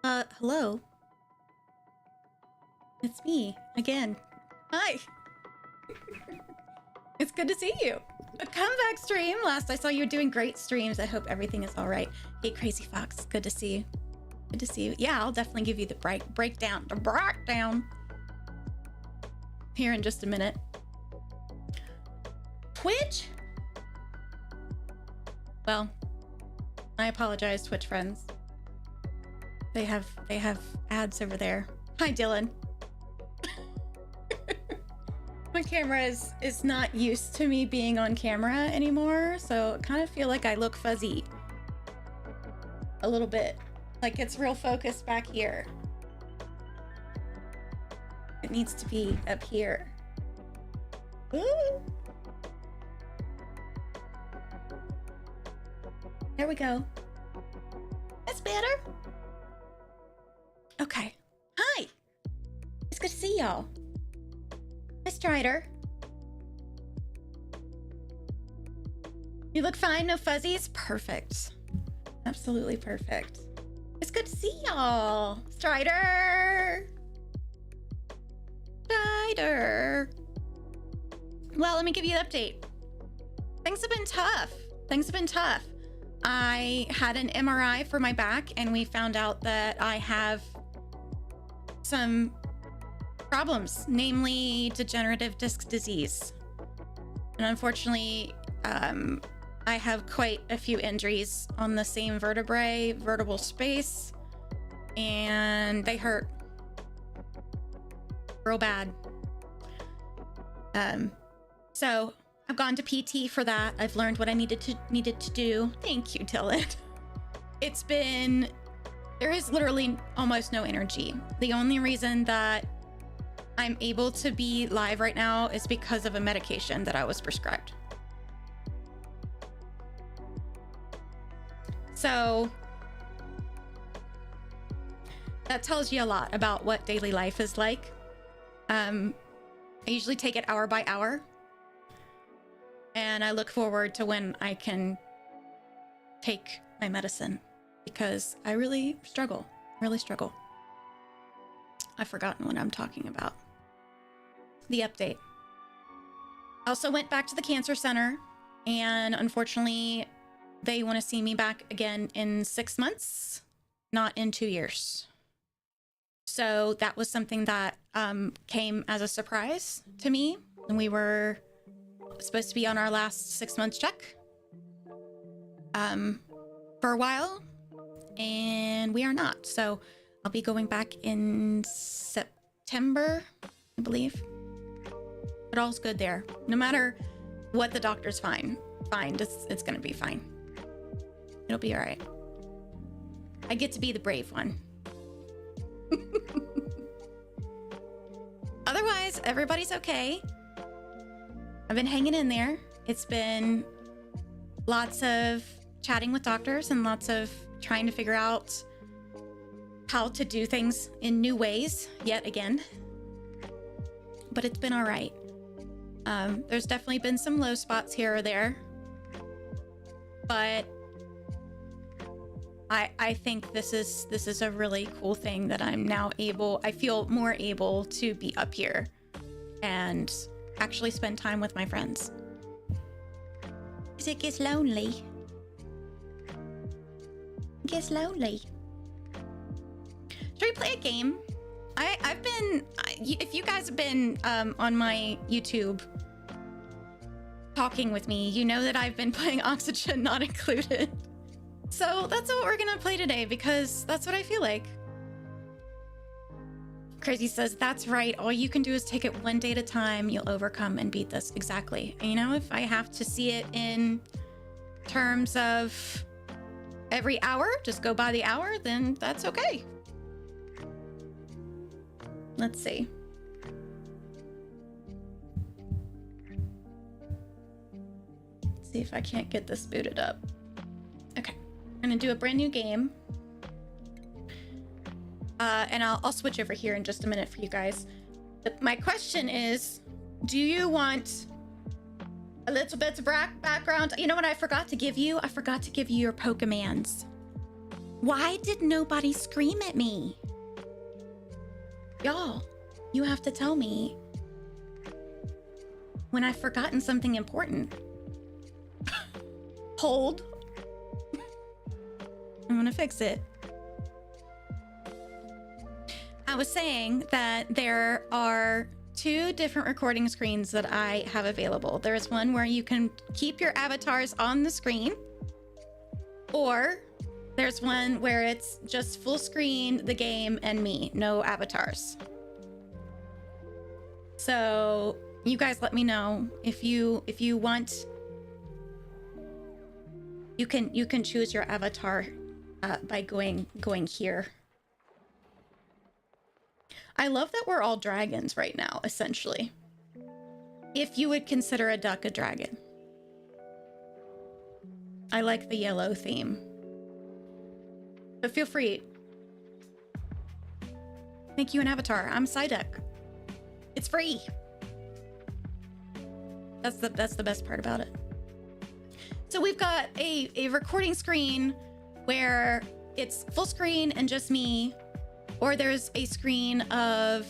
Hello. It's me, again. Hi. It's good to see you. A comeback stream. Last I saw you were doing great streams. I hope everything is all right. Hey, Crazy Fox. Good to see you. Good to see you. Yeah, I'll definitely give you the breakdown. The breakdown. Here in just a minute. Twitch? Well, I apologize, Twitch friends. They have ads over there. Hi, Dylan. My camera is not used to me being on camera anymore, so I kind of feel like I look fuzzy. A little bit. Like it's real focused back here. It needs to be up here. Ooh. There we go. That's better. Okay. Hi. It's good to see y'all. Hi, Strider. You look fine, no fuzzies? Perfect. Absolutely perfect. It's good to see y'all. Strider. Strider. Well, let me give you an update. Things have been tough. Things have been tough. I had an MRI for my back and we found out that I have some problems, namely degenerative disc disease. And unfortunately, I have quite a few injuries on the same vertebral space, and they hurt real bad. So I've gone to PT for that. I've learned what I needed to do. Thank you, Dylan. There is literally almost no energy. The only reason that I'm able to be live right now is because of a medication that I was prescribed. So that tells you a lot about what daily life is like. I usually take it hour by hour, and I look forward to when I can take my medicine because I really struggle. I've forgotten what I'm talking about. The update. I also went back to the cancer center, and unfortunately, they want to see me back again in 6 months, not in 2 years. So that was something that came as a surprise to me. And we were supposed to be on our last 6 months check for a while, and we are not. So I'll be going back in September, I believe. But all's good there. No matter what the doctors find, it's gonna be fine. It'll be all right. I get to be the brave one. Otherwise, everybody's okay. I've been hanging in there. It's been lots of chatting with doctors and lots of trying to figure out how to do things in new ways yet again. But it's been all right. There's definitely been some low spots here or there, but I think this is a really cool thing that I'm now I feel more able to be up here and actually spend time with my friends. It gets lonely. It gets lonely. Should we play a game? If you guys have been on my YouTube talking with me, you know that I've been playing Oxygen Not Included. So that's what we're gonna play today because that's what I feel like. Crazy says, that's right. All you can do is take it one day at a time. You'll overcome and beat this. Exactly. And you know, if I have to see it in terms of every hour, just go by the hour, then that's okay. Let's see. Let's see if I can't get this booted up. Okay, I'm gonna do a brand new game. And I'll switch over here in just a minute for you guys. But my question is, do you want a little bit of background? You know what I forgot to give you? I forgot to give you your Pokemans. Why did nobody scream at me? Y'all, you have to tell me when I've forgotten something important. Hold. I'm gonna fix it. I was saying that there are 2 different recording screens that I have available. There's one where you can keep your avatars on the screen, or there's one where it's just full screen, the game, and me, no avatars. So you guys let me know if you want. You can choose your avatar by going here. I love that we're all dragons right now, essentially. If you would consider a duck a dragon. I like the yellow theme. But feel free. Make you an avatar. I'm Psyduck. It's free. That's the best part about it. So we've got a recording screen where it's full screen and just me, or there's a screen of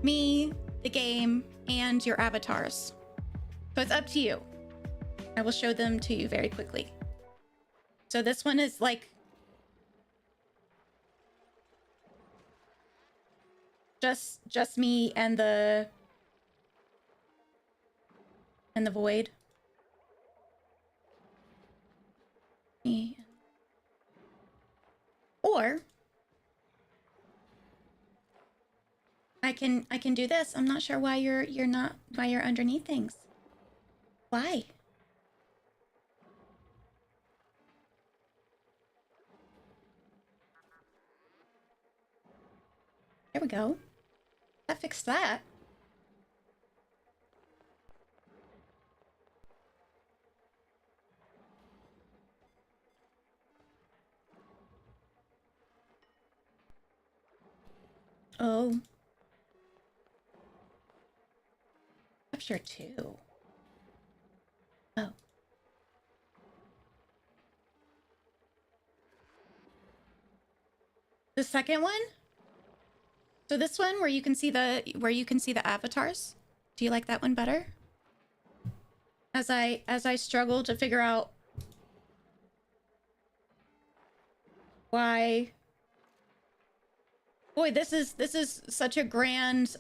me, the game, and your avatars. So it's up to you. I will show them to you very quickly. So this one is like just me and the void. Me. Or I can do this. I'm not sure why you're underneath things. Why? There we go. That fixed that. Oh. Capture 2. Oh. The second one? So this one where you can see the avatars? Do you like that one better? As I struggle to figure out why. Boy, this is such a grand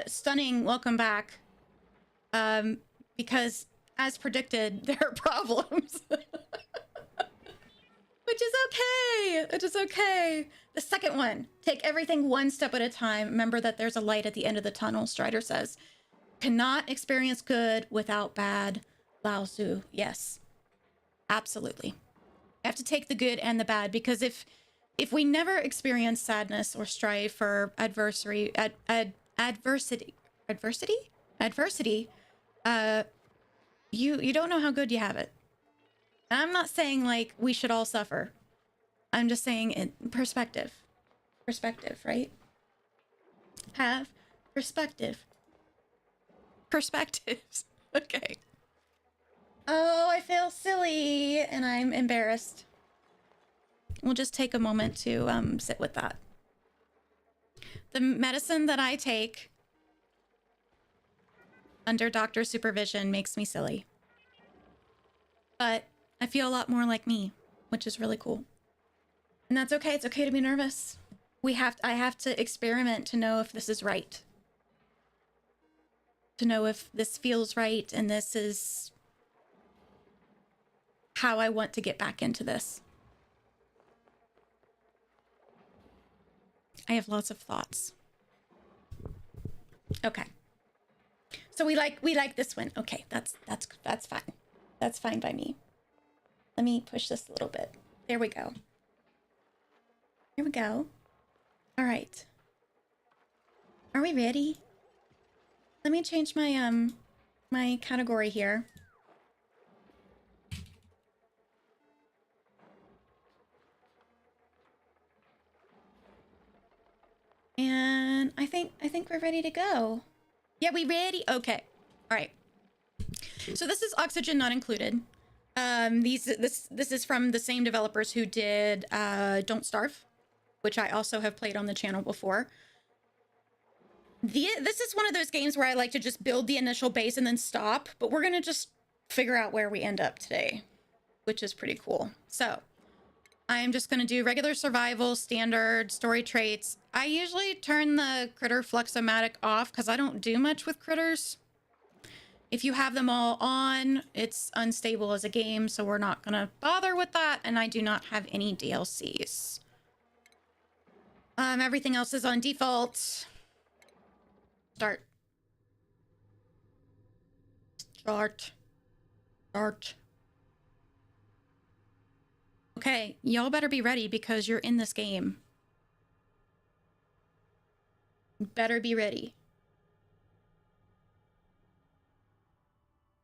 stunning welcome back. Because as predicted, there are problems. Which is okay. It is okay. The second one, take everything one step at a time. Remember that there's a light at the end of the tunnel, Strider says. Cannot experience good without bad. Lao Tzu, yes. Absolutely. You have to take the good and the bad, because if we never experience sadness or strife or adversity, you don't know how good you have it. And I'm not saying like we should all suffer. I'm just saying in perspective, right? Have perspectives. Okay. Oh, I feel silly and I'm embarrassed. We'll just take a moment to sit with that. The medicine that I take under doctor's supervision makes me silly. But I feel a lot more like me, which is really cool. And that's okay. It's okay to be nervous. I have to experiment to know if this is right. To know if this feels right and this is how I want to get back into this. I have lots of thoughts. Okay. So we like this one. Okay, that's fine. That's fine by me. Let me push this a little bit. There we go. Here we go. All right. Are we ready? Let me change my my category here. And I think we're ready to go. Yeah, we ready? Okay. All right. So this is oxygen not included. This is from the same developers who did Don't Starve, which I also have played on the channel before. This is one of those games where I like to just build the initial base and then stop, but we're gonna just figure out where we end up today, which is pretty cool. So I'm just gonna do regular survival, standard, story traits. I usually turn the critter fluxomatic off because I don't do much with critters. If you have them all on, it's unstable as a game, so we're not gonna bother with that, and I do not have any DLCs. Everything else is on default. Start. Okay, y'all better be ready because you're in this game. Better be ready.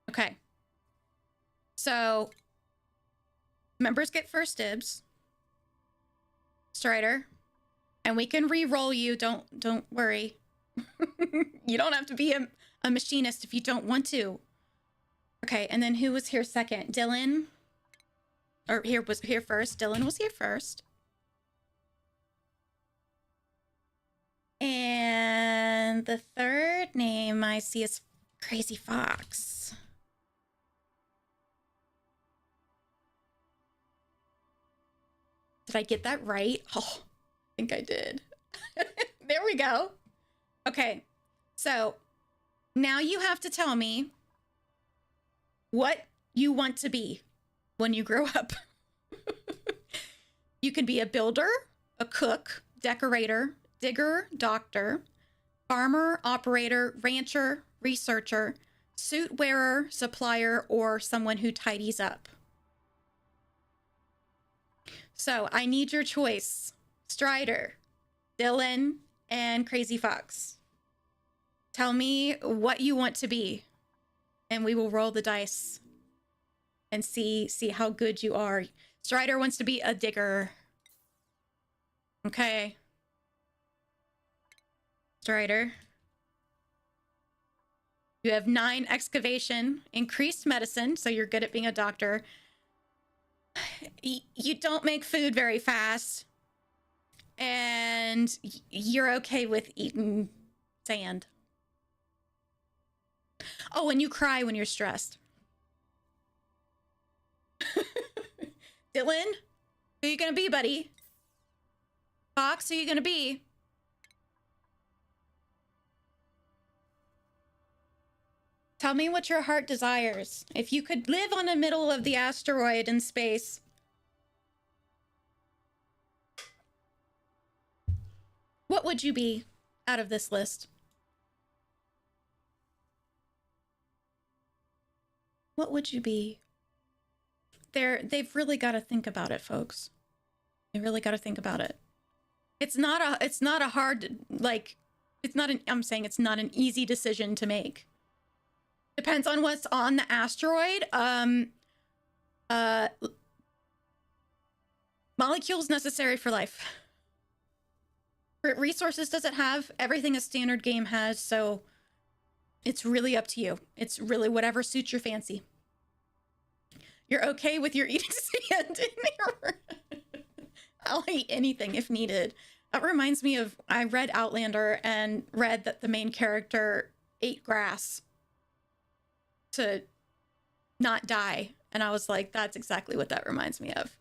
Okay. So, members get first dibs. Strider. And we can re-roll you, don't worry. You don't have to be a machinist if you don't want to. Okay, and then who was here second? Dylan? Or was here first. Dylan was here first. And the third name I see is Crazy Fox. Did I get that right? Oh, I think I did. There we go. Okay, so now you have to tell me what you want to be when you grow up. You can be a builder, a cook, decorator, digger, doctor, farmer, operator, rancher, researcher, suit wearer, supplier, or someone who tidies up. So I need your choice. Strider, Dylan, and Crazy Fox. Tell me what you want to be, and we will roll the dice and see how good you are. Strider wants to be a digger. Okay. Strider. You have 9 excavation, increased medicine, so you're good at being a doctor. You don't make food very fast. And you're okay with eating sand. Oh, and you cry when you're stressed. Dylan, who you gonna be, buddy? Fox, who you gonna be? Tell me what your heart desires. If you could live on the middle of the asteroid in space, what would you be out of this list? What would you be? They've really got to think about it, folks. They really got to think about it. It's not a hard, like, I'm saying it's not an easy decision to make. Depends on what's on the asteroid. Molecules necessary for life. Resources does it have? Everything a standard game has, so it's really up to you. It's really whatever suits your fancy. You're okay with your eating sand in there? I'll eat anything if needed. That reminds me of, I read Outlander and read that the main character ate grass to not die. And I was like, that's exactly what that reminds me of.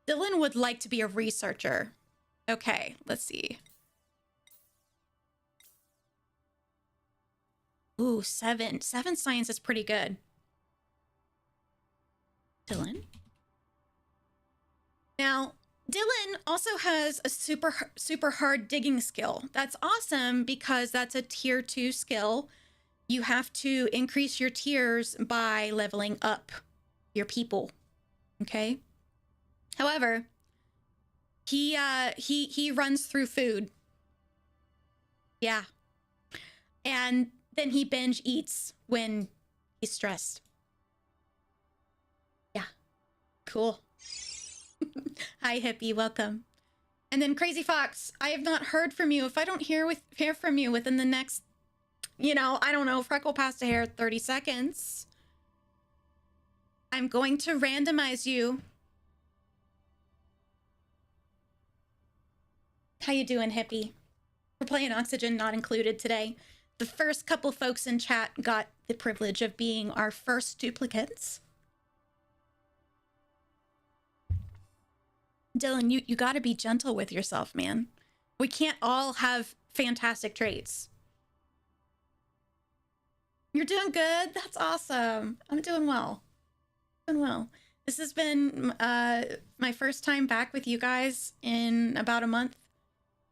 Dylan would like to be a researcher. Okay, let's see. Ooh, 7. 7 science is pretty good. Dylan. Now, Dylan also has a super hard digging skill. That's awesome because that's a tier 2 skill. You have to increase your tiers by leveling up your people. Okay? However, he runs through food. Yeah. And then he binge eats when he's stressed. Yeah. Cool. Hi, hippie. Welcome. And then Crazy Fox, I have not heard from you. If I don't hear from you within the next, I don't know, freckle past a hair, 30 seconds, I'm going to randomize you. How you doing, hippie? We're playing Oxygen Not Included today. The first couple folks in chat got the privilege of being our first duplicates. Dylan, you gotta be gentle with yourself, man. We can't all have fantastic traits. You're doing good? That's awesome. I'm doing well. Doing well. This has been my first time back with you guys in about a month.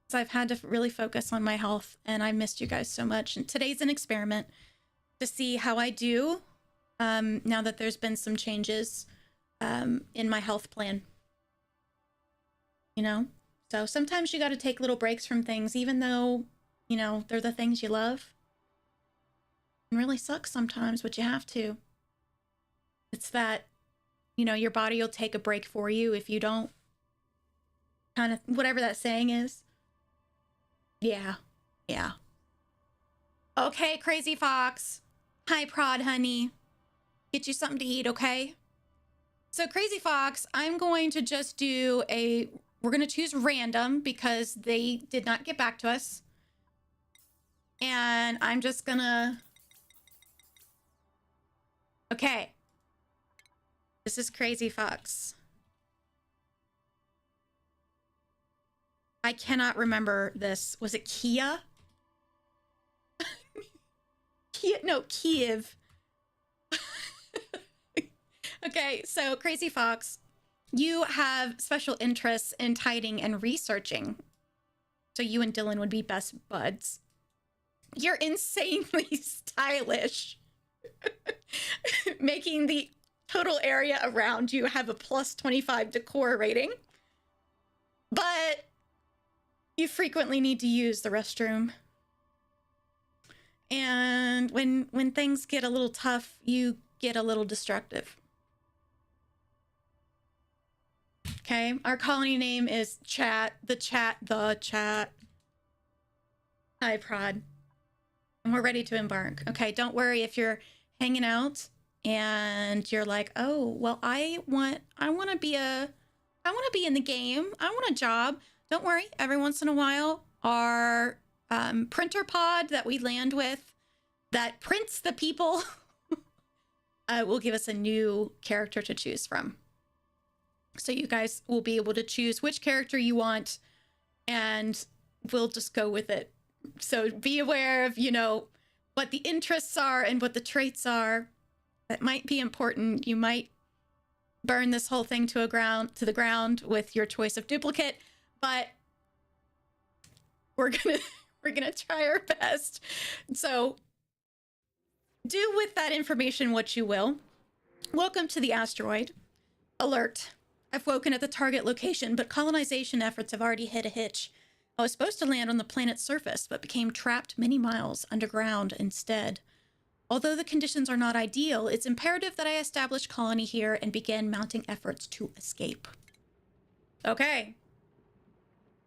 So I've had to really focus on my health, and I missed you guys so much. And today's an experiment to see how I do now that there's been some changes in my health plan. You know? So sometimes you got to take little breaks from things, even though, you know, they're the things you love. It really sucks sometimes, but you have to. It's that, you know, your body will take a break for you if you don't. Kind of, whatever that saying is. Yeah. Yeah. Okay, Crazy Fox. Hi, Prod, honey. Get you something to eat, okay? So, Crazy Fox, I'm going to just do a... We're going to choose random because they did not get back to us. And I'm just going to... Okay. This is Crazy Fox. I cannot remember this. Was it Kia? Kia? No, Kiev. Okay, so Crazy Fox, you have special interests in tiding and researching. So you and Dylan would be best buds. You're insanely stylish. Making the total area around you have a plus 25 decor rating. But you frequently need to use the restroom. And when things get a little tough, you get a little destructive. Okay, our colony name is Chat. The Chat. Hi, Prod. And we're ready to embark. Okay, don't worry if you're hanging out and you're like, oh, well, I want to be in the game. I want a job. Don't worry. Every once in a while, our printer pod that we land with that prints the people will give us a new character to choose from. So you guys will be able to choose which character you want, and we'll just go with it. So be aware of, you know, what the interests are and what the traits are. That might be important. You might burn this whole thing to the ground with your choice of duplicate, but we're gonna try our best. So do with that information what you will. Welcome to the asteroid. Alert. I've woken at the target location, but colonization efforts have already hit a hitch. I was supposed to land on the planet's surface, but became trapped many miles underground instead. Although the conditions are not ideal, it's imperative that I establish colony here and begin mounting efforts to escape. Okay.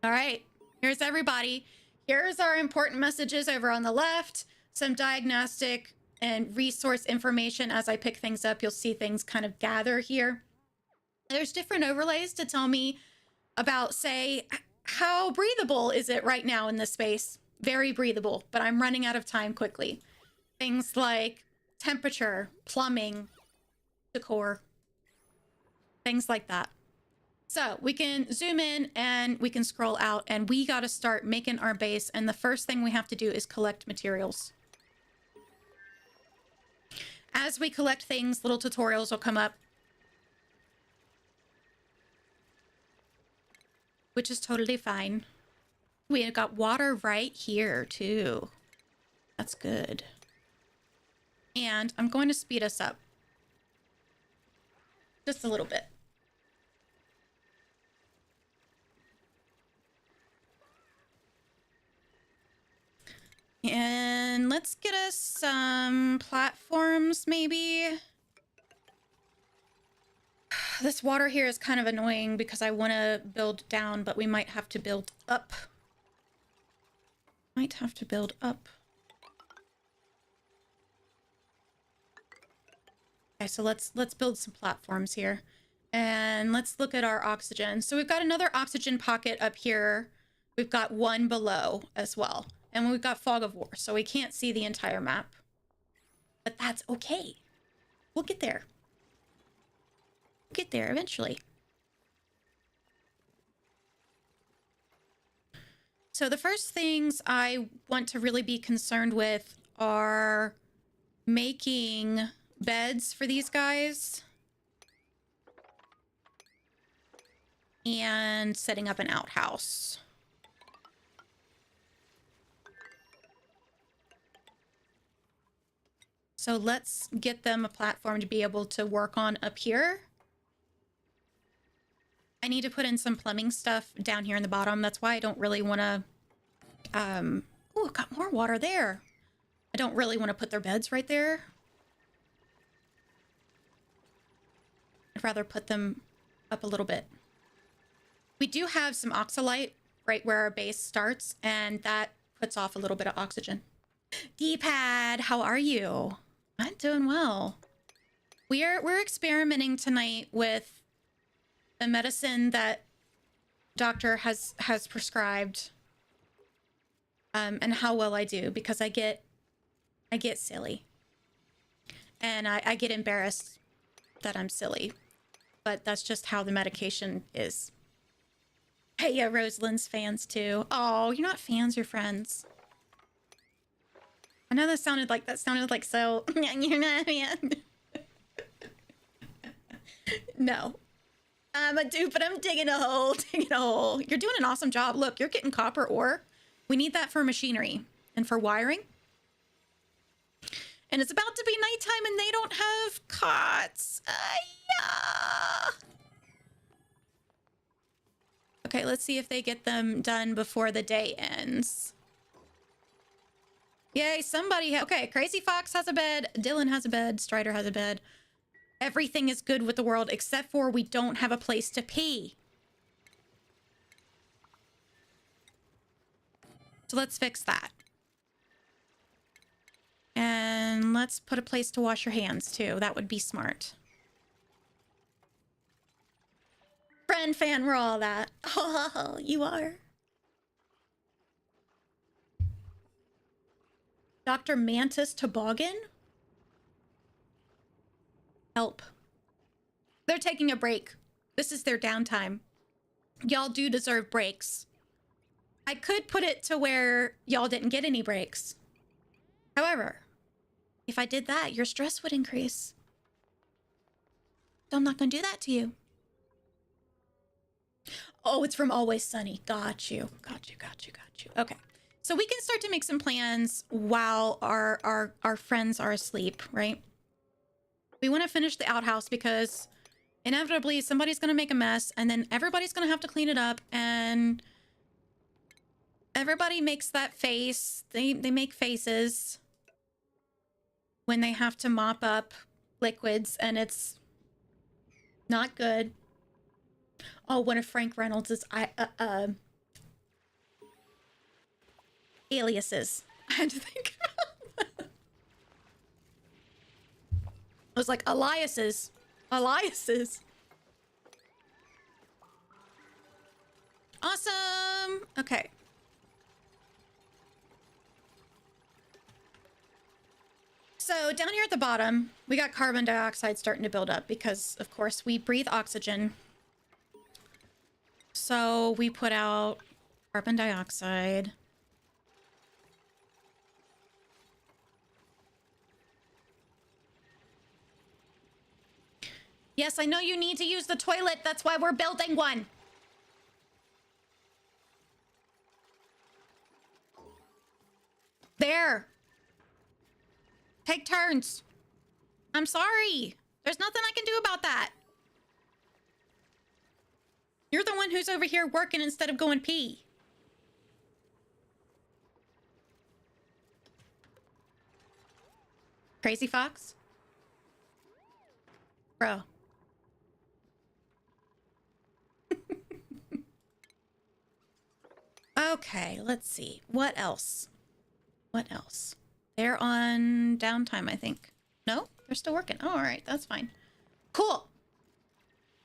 All right. Here's everybody. Here's our important messages over on the left. Some diagnostic and resource information. As I pick things up, you'll see things kind of gather here. There's different overlays to tell me about, say, how breathable is it right now in this space? Very breathable, but I'm running out of time quickly. Things like temperature, plumbing, decor, things like that. So we can zoom in and we can scroll out, and we got to start making our base. And the first thing we have to do is collect materials. As we collect things, little tutorials will come up, which is totally fine. We have got water right here too. That's good. And I'm going to speed us up just a little bit. And let's get us some platforms, maybe. This water here is kind of annoying because I want to build down, but we might have to build up. Might have to build up. Okay, so let's build some platforms here. And let's look at our oxygen. So we've got another oxygen pocket up here. We've got one below as well. And we've got fog of war, so we can't see the entire map. But that's okay. We'll get there. We'll get there eventually. So the first things I want to really be concerned with are making beds for these guys and setting up an outhouse. So let's get them a platform to be able to work on up here. I need to put in some plumbing stuff down here in the bottom. That's why I don't really want to... Oh, I've got more water there. I don't really want to put their beds right there. I'd rather put them up a little bit. We do have some oxalite right where our base starts, and that puts off a little bit of oxygen. D-pad, how are you? I'm doing well. We're experimenting tonight with the medicine that doctor has prescribed, and how well I do, because I get silly, and I get embarrassed that I'm silly, but that's just how the medication is. Hey, yeah, Rosalyn's fans too. Oh, you're not fans, you're friends. I know that sounded like so. You're not a fan. No. I'm a dude, but I'm digging a hole, digging a hole. You're doing an awesome job. Look, you're getting copper ore. We need that for machinery and for wiring. And it's about to be nighttime and they don't have cots. Yeah. Okay, let's see if they get them done before the day ends. Yay, somebody. Okay, Crazy Fox has a bed. Dylan has a bed. Strider has a bed. Everything is good with the world except for we don't have a place to pee. So let's fix that. And let's put a place to wash your hands too. That would be smart. Friend, fan, we're all that. Oh, you are. Dr. Mantis Toboggan? Help. They're taking a break. This is their downtime. Y'all do deserve breaks. I could put it to where y'all didn't get any breaks. However, if I did that, your stress would increase. So I'm not going to do that to you. Oh, it's from Always Sunny. Got you. Got you, got you, got you. Okay. So we can start to make some plans while our friends are asleep, right? We want to finish the outhouse because inevitably somebody's going to make a mess and then everybody's going to have to clean it up, and everybody makes that face. They make faces when they have to mop up liquids, and it's not good. Oh, one of Frank Reynolds' aliases. I had to think about that. I was like, Elias's. Elias's. Awesome. Okay. So down here at the bottom, we got carbon dioxide starting to build up because, of course, we breathe oxygen. So we put out carbon dioxide. Yes, I know you need to use the toilet. That's why we're building one. There. Take turns. I'm sorry. There's nothing I can do about that. You're the one who's over here working instead of going pee. Crazy Fox? Bro. Okay, let's see. What else? What else? They're on downtime, I think. No? They're still working. Oh, all right, that's fine. Cool.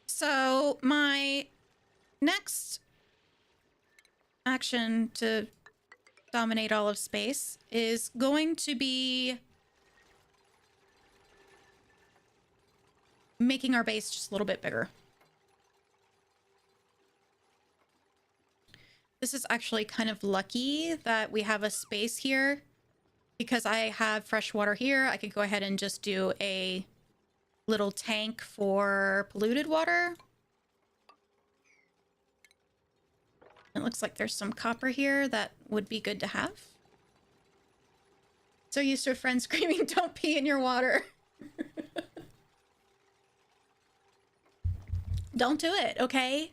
So my next action to dominate all of space is going to be making our base just a little bit bigger. This is actually kind of lucky that we have a space here because I have fresh water here. I could go ahead and just do a little tank for polluted water. It looks like there's some copper here that would be good to have. So used to a friend screaming, "Don't pee in your water." Don't do it, okay?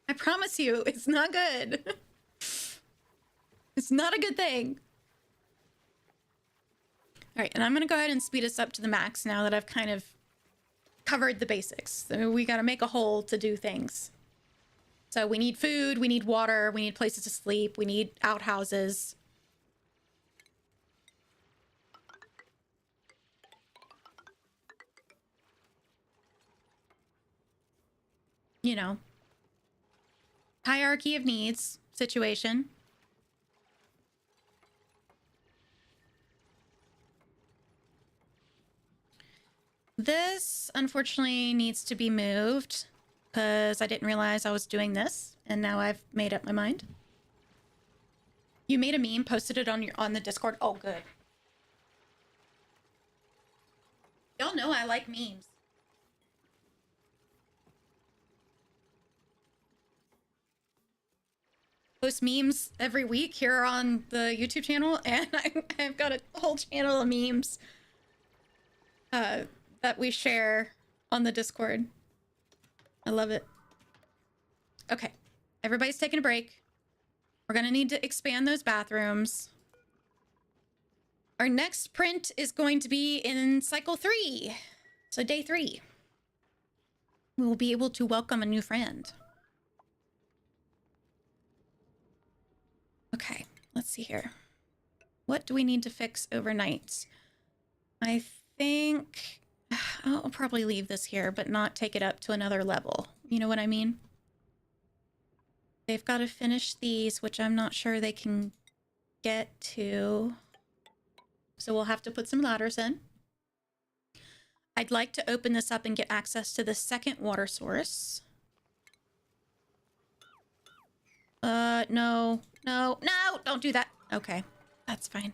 I promise you, it's not good. It's not a good thing. All right, and I'm gonna go ahead and speed us up to the max now that I've kind of covered the basics. So we gotta make a hole to do things. So we need food, we need water, we need places to sleep, we need outhouses. You know, hierarchy of needs situation. This, unfortunately, needs to be moved because I didn't realize I was doing this, and now I've made up my mind. You made a meme, posted it on the Discord. Oh, good. Y'all know I like memes. Post memes every week here on the YouTube channel, and I've got a whole channel of memes that we share on the Discord. I love it. Okay, everybody's taking a break. We're gonna need to expand those bathrooms. Our next print is going to be in cycle 3. So day 3. We will be able to welcome a new friend. Okay, let's see here. What do we need to fix overnight? I think I'll probably leave this here, but not take it up to another level. You know what I mean? They've got to finish these, which I'm not sure they can get to. So we'll have to put some ladders in. I'd like to open this up and get access to the second water source. No, don't do that. Okay, that's fine.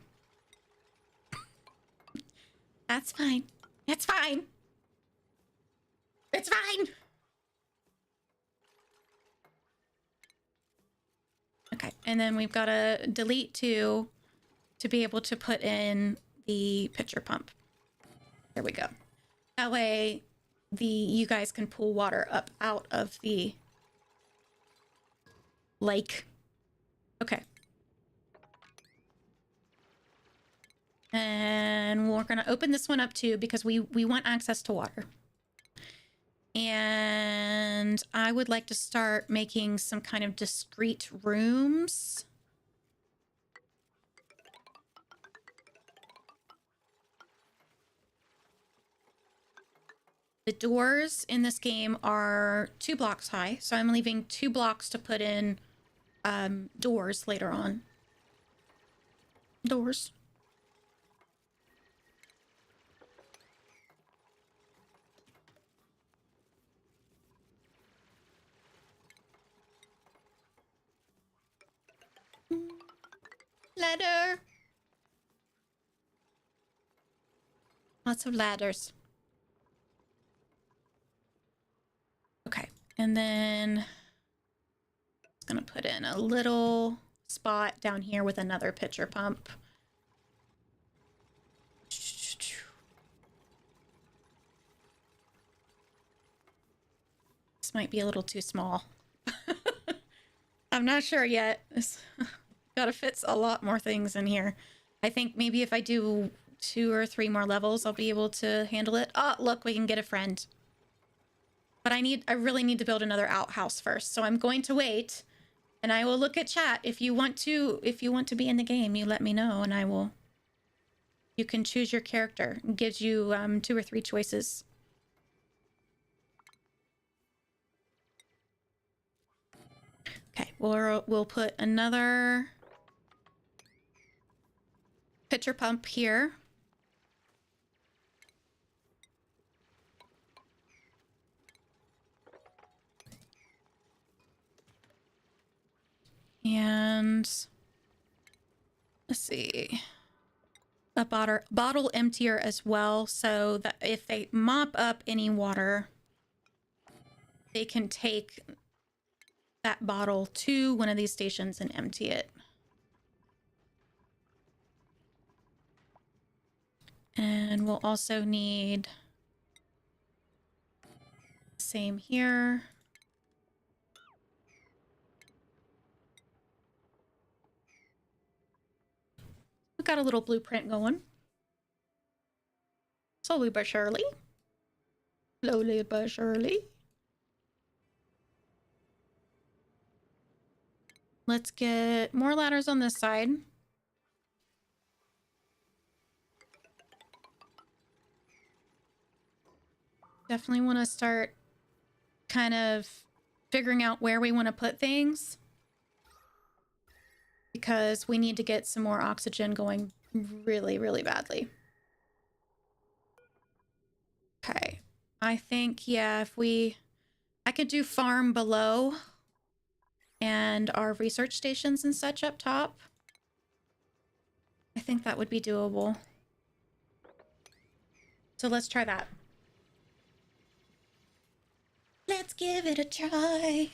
That's fine. It's fine. It's fine. Okay, and then we've got to delete 2 to be able to put in the pitcher pump. There we go. That way, you guys can pull water up out of the lake. Okay. And we're going to open this one up too because we want access to water. And I would like to start making some kind of discrete rooms. The doors in this game are 2 blocks high, so I'm leaving 2 blocks to put in doors later on. Doors. Ladder. Lots of ladders. Okay, and then I'm gonna put in a little spot down here with another pitcher pump. This might be a little too small. I'm not sure yet. It's gotta fit a lot more things in here. I think maybe if I do 2 or 3 more levels, I'll be able to handle it. Oh, look, we can get a friend. But I really need to build another outhouse first. So I'm going to wait, and I will look at chat. If you want to be in the game, you let me know, and I will You can choose your character. It gives you 2 or 3 choices. Okay, we'll put another pitcher pump here. And let's see, a bottle emptier as well, so that if they mop up any water, they can take that bottle to one of these stations and empty it. And we'll also need same here. We've got a little blueprint going. Slowly but surely. Slowly but surely. Let's get more ladders on this side. Definitely want to start kind of figuring out where we want to put things, because we need to get some more oxygen going really, really badly. Okay. I think, yeah, I could do farm below and our research stations and such up top. I think that would be doable. So let's try that. Let's give it a try.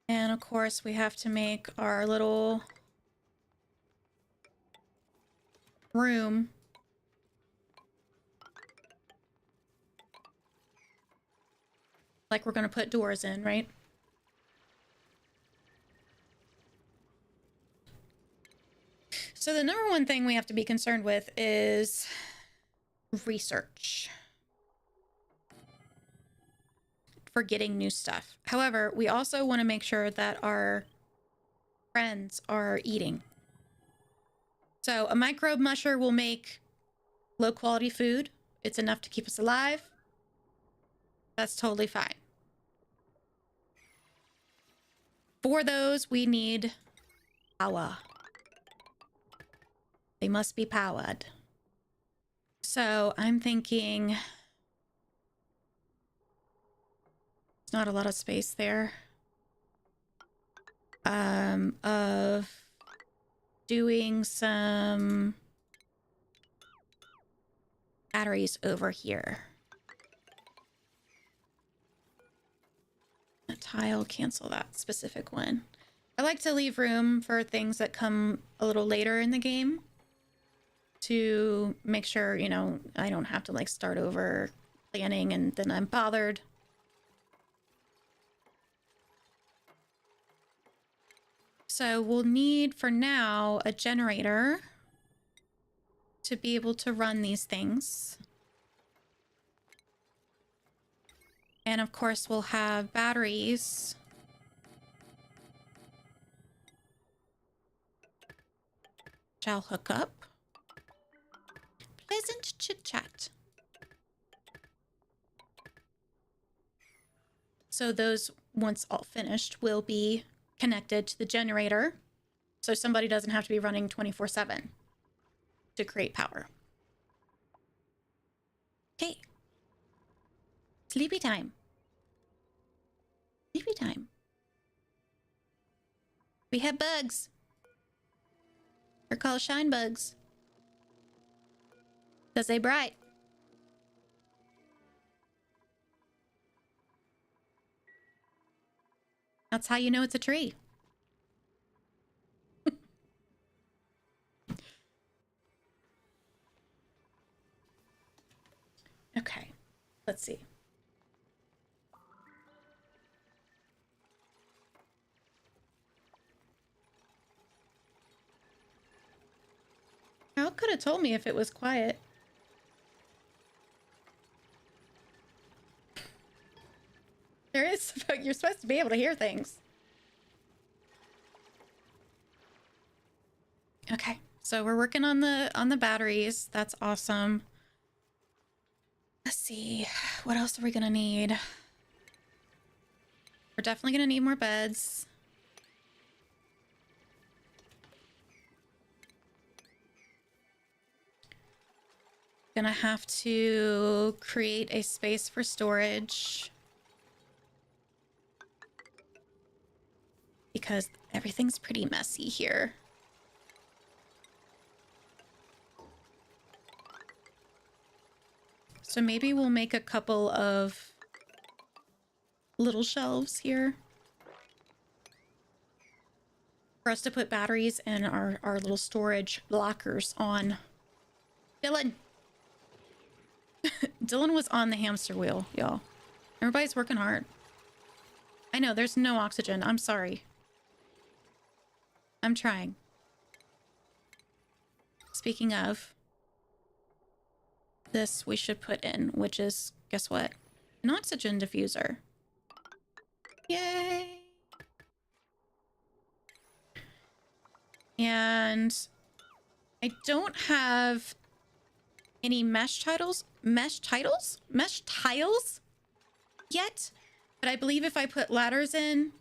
And of course, we have to make our little room. Like we're going to put doors in, right? So the number one thing we have to be concerned with is research for getting new stuff. However, we also want to make sure that our friends are eating. So a microbe musher will make low quality food. It's enough to keep us alive. That's totally fine. For those, we need power. They must be powered. So I'm thinking it's not a lot of space there. Of doing some batteries over here. A tile, cancel that specific one. I like to leave room for things that come a little later in the game to make sure, you know, I don't have to like start over planning and then I'm bothered. So we'll need for now a generator to be able to run these things. And of course we'll have batteries. Which I'll hook up. Pleasant chit chat. So those, once all finished, will be connected to the generator. So somebody doesn't have to be running 24/7 to create power. Okay. Sleepy time. Sleepy time. We have bugs. They're called shine bugs. Because they bright. That's how you know it's a tree. Okay, let's see. Al could have told me if it was quiet. There is, you're supposed to be able to hear things. So we're working on the batteries. That's awesome. Let's see. What else are we gonna need? We're definitely gonna need more beds. Gonna have to create a space for storage. Because everything's pretty messy here. So maybe we'll make a couple of little shelves here for us to put batteries and our little storage lockers on. Dylan! Dylan was on the hamster wheel, y'all. Everybody's working hard. I know, there's no oxygen. I'm sorry. I'm trying. Speaking of, this we should put in, which is, guess what? An oxygen diffuser. Yay! And I don't have any mesh tiles yet, but I believe if I put ladders in,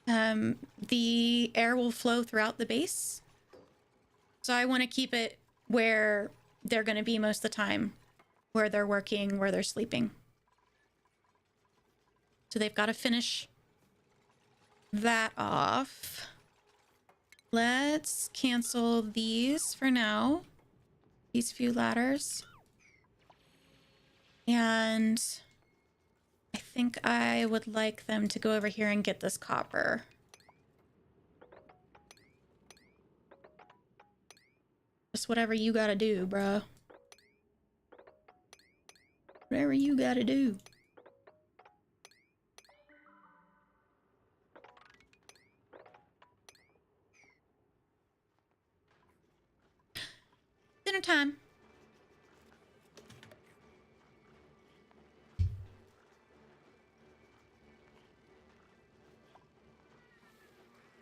the air will flow throughout the base. So I want to keep it where they're going to be most of the time, where they're working, where they're sleeping. So they've got to finish that off. Let's cancel these for now. These few ladders. And I think I would like them to go over here and get this copper. Just whatever you gotta do, bro. Whatever you gotta do. Dinner time.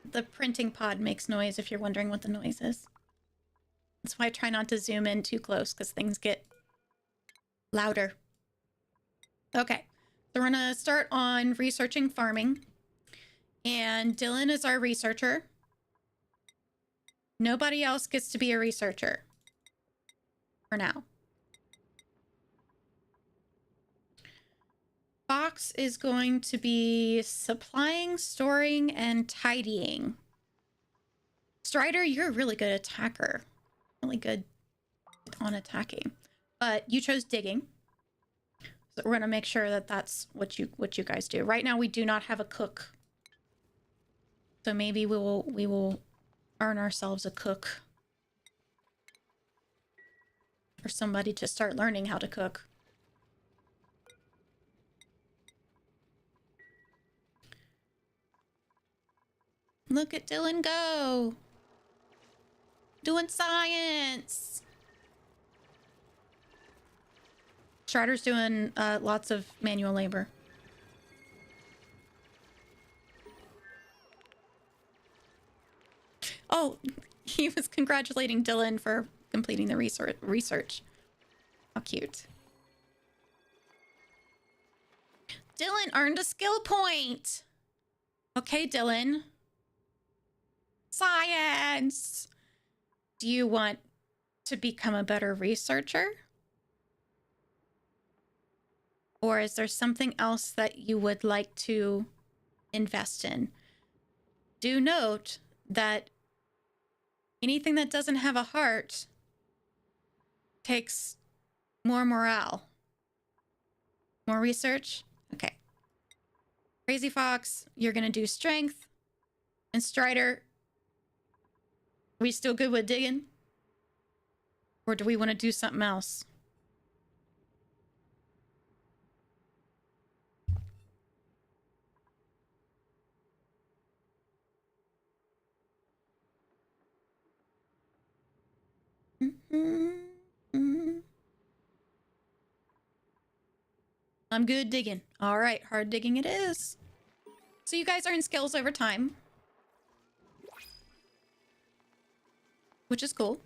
The printing pod makes noise if you're wondering what the noise is. That's why I try not to zoom in too close because things get louder. Okay, so we're gonna start on researching farming. And Dylan is our researcher. Nobody else gets to be a researcher. For now. Fox is going to be supplying, storing, and tidying. Strider, you're a really good attacker. Really good on attacking. But you chose digging. So we're going to make sure that that's what you guys do. Right now we do not have a cook. So maybe we will earn ourselves a cook. Or somebody to start learning how to cook. Look at Dylan go! Doing science! Strider's doing lots of manual labor. Oh, he was congratulating Dylan for completing the research. How cute. Dylan earned a skill point! Okay, Dylan. Science! Do you want to become a better researcher? Or is there something else that you would like to invest in? Do note that anything that doesn't have a heart takes more morale. More research? Okay. Crazy Fox, you're gonna do strength. And Strider, are we still good with digging? Or do we want to do something else? I'm good digging. All right, hard digging it is. So you guys earn skills over time. Which is cool.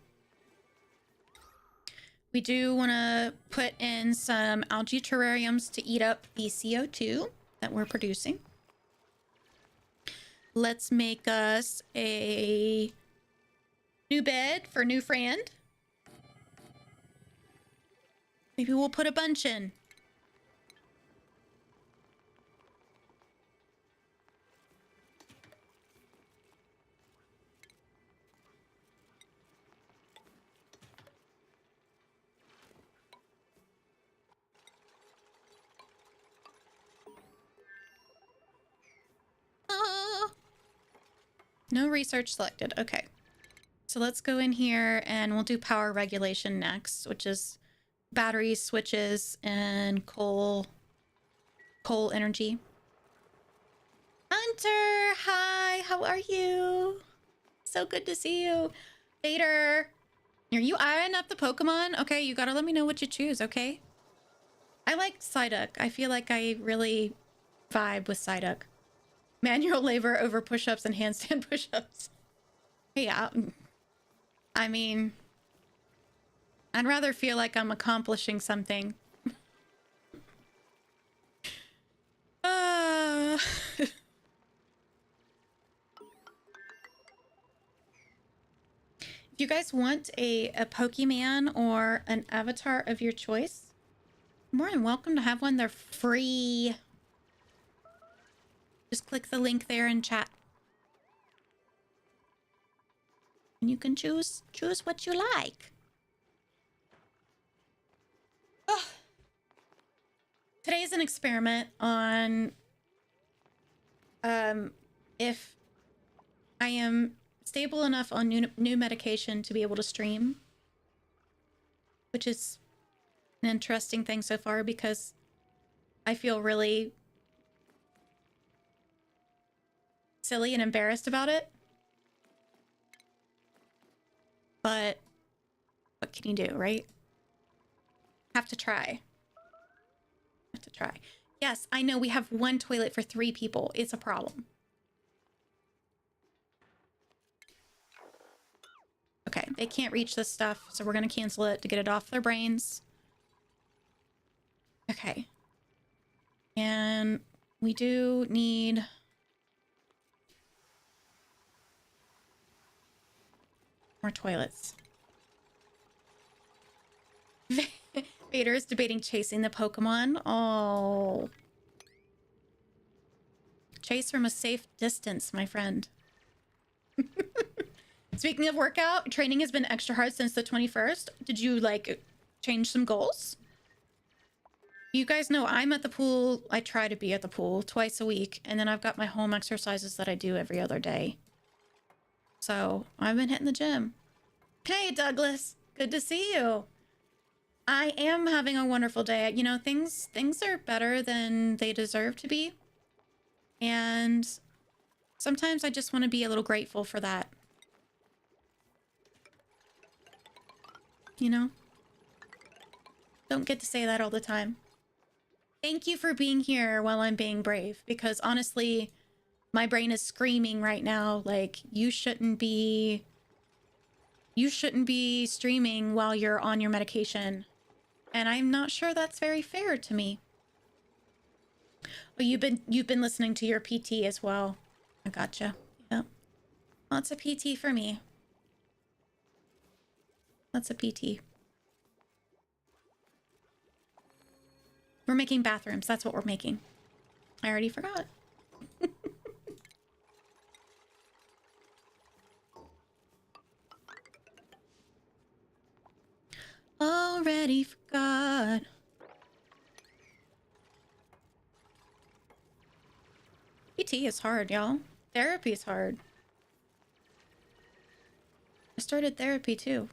We do want to put in some algae terrariums to eat up the CO2 that we're producing. Let's make us a new bed for new friend. Maybe we'll put a bunch in. No research selected. Okay. So let's go in here and we'll do power regulation next, which is batteries, switches, and coal energy. Hunter, hi, how are you? So good to see you. Vader, are you eyeing up the Pokemon? Okay, you gotta let me know what you choose, okay? I like Psyduck. I feel like I really vibe with Psyduck. Manual labor over push-ups and handstand push-ups. Yeah. I mean, I'd rather feel like I'm accomplishing something. If you guys want a Pokemon or an avatar of your choice, more than welcome to have one. They're free. Just click the link there in chat. And you can choose what you like. Oh. Today's an experiment on if I am stable enough on new medication to be able to stream, which is an interesting thing so far because I feel really silly and embarrassed about it. But what can you do, right? Have to try. Have to try. Yes, I know we have one toilet for 3 people. It's a problem. Okay, they can't reach this stuff, so we're gonna cancel it to get it off their brains. Okay. And we do need more toilets. Vader is debating chasing the Pokemon. Oh. Chase from a safe distance, my friend. Speaking of workout, training has been extra hard since the 21st. Did you, like, change some goals? You guys know I'm at the pool. I try to be at the pool twice a week. And then I've got my home exercises that I do every other day. So I've been hitting the gym. Hey, Douglas. Good to see you. I am having a wonderful day. You know, things are better than they deserve to be. And sometimes I just want to be a little grateful for that. You know? Don't get to say that all the time. Thank you for being here while I'm being brave, because honestly, my brain is screaming right now, like, you shouldn't be streaming while you're on your medication. And I'm not sure that's very fair to me. Oh, you've been listening to your PT as well. I gotcha. Yep. Lots of PT for me. Lots of PT. We're making bathrooms. That's what we're making. I already forgot. Already forgot. PT is hard, y'all. Therapy is hard. I started therapy too.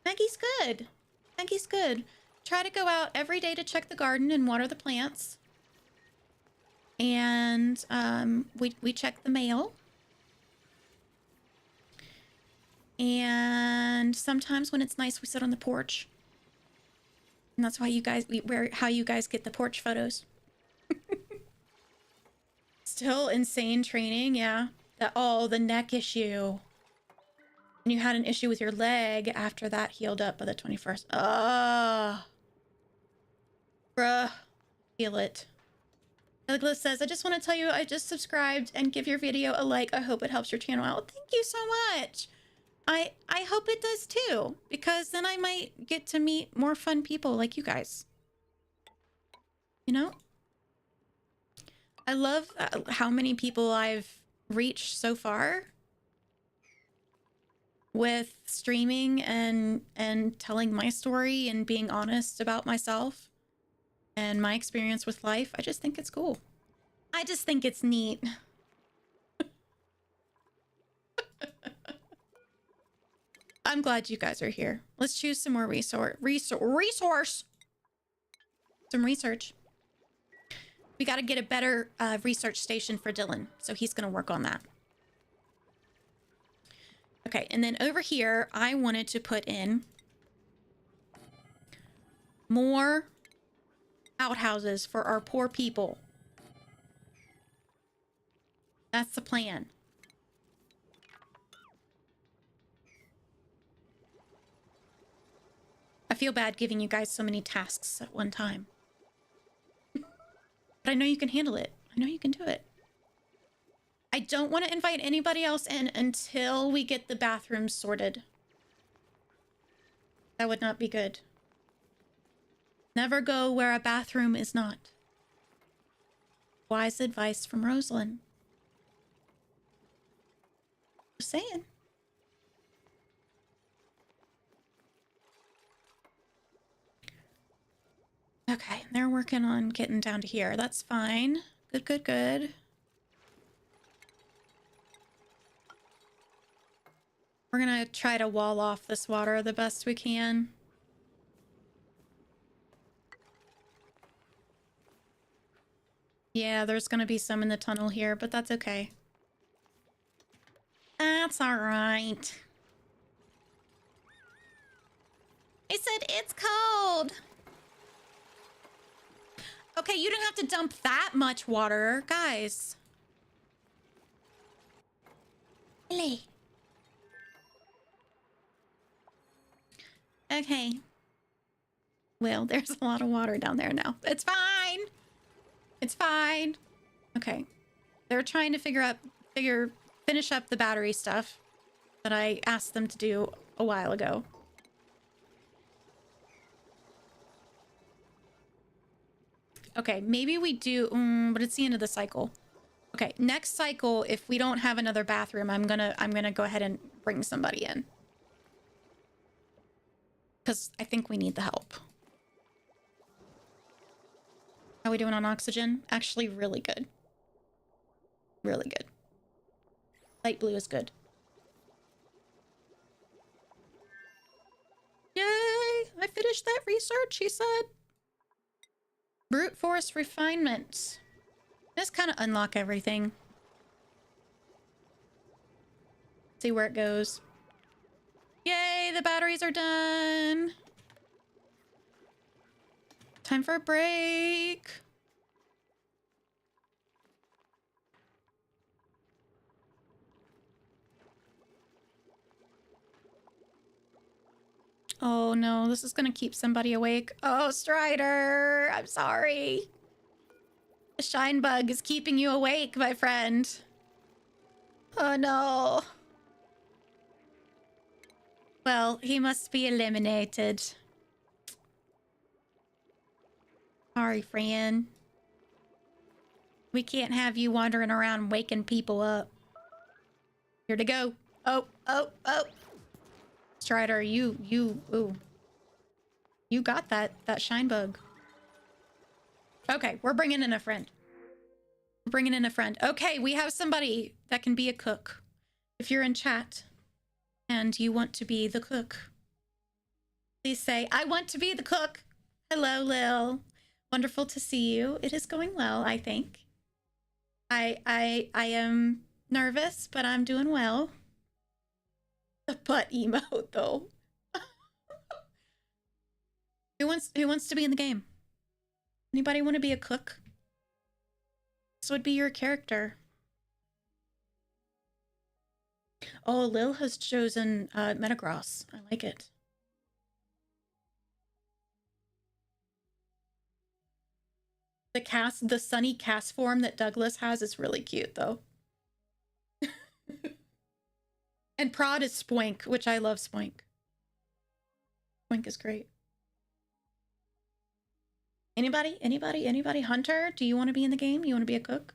Maggie's good. Maggie's good. Try to go out every day to check the garden and water the plants. And we check the mail. And sometimes when it's nice, we sit on the porch. And that's why how you guys get the porch photos. Still insane training, yeah. The neck issue. And you had an issue with your leg after that healed up by the 21st. Ah, bruh. Feel it. Douglas says, I just want to tell you I just subscribed and give your video a like. I hope it helps your channel out. Thank you so much. I hope it does too, because then I might get to meet more fun people like you guys. You know? I love how many people I've reached so far with streaming and telling my story and being honest about myself and my experience with life. I just think it's cool. I just think it's neat. I'm glad you guys are here. Let's choose some more resource. Some research. We got to get a better research station for Dylan, so he's going to work on that. Okay, and then over here, I wanted to put in more outhouses for our poor people. That's the plan. I feel bad giving you guys so many tasks at one time. But I know you can handle it. I know you can do it. I don't want to invite anybody else in until we get the bathrooms sorted. That would not be good. Never go where a bathroom is not. Wise advice from Rosealyn. Just saying. Okay, they're working on getting down to here. That's fine. Good, good, good. We're gonna try to wall off this water the best we can. Yeah, there's gonna be some in the tunnel here, but that's okay. That's all right. I said it's cold. Okay, you don't have to dump that much water, guys. Really? Okay. Well, there's a lot of water down there now. It's fine. It's fine. Okay. They're trying to finish up the battery stuff that I asked them to do a while ago. Okay, maybe we do, but it's the end of the cycle. Okay, next cycle, if we don't have another bathroom, I'm gonna go ahead and bring somebody in. Because I think we need the help. How are we doing on oxygen? Actually, really good. Really good. Light blue is good. Yay! I finished that research, he said. Brute force refinement. Just kind of unlock everything. See where it goes. Yay, the batteries are done. Time for a break. Oh no, this is gonna keep somebody awake. Oh, Strider, I'm sorry. The shine bug is keeping you awake, my friend. Oh no. Well, he must be eliminated. Sorry, friend. We can't have you wandering around waking people up. Here to go. Oh, oh, oh. Strider, ooh. You got that shine bug. Okay, we're bringing in a friend. We're bringing in a friend. Okay, we have somebody that can be a cook. If you're in chat and you want to be the cook, please say, I want to be the cook. Hello, Lil. Wonderful to see you. It is going well, I think. I am nervous, but I'm doing well. The butt emote, though. Who wants to be in the game? Anybody want to be a cook? This would be your character. Oh, Lil has chosen Metagross. I like it. The sunny cast form that Douglas has is really cute, though. And Prod is Spoink, which I love Spoink. Spoink is great. Anybody? Hunter, do you want to be in the game? You want to be a cook?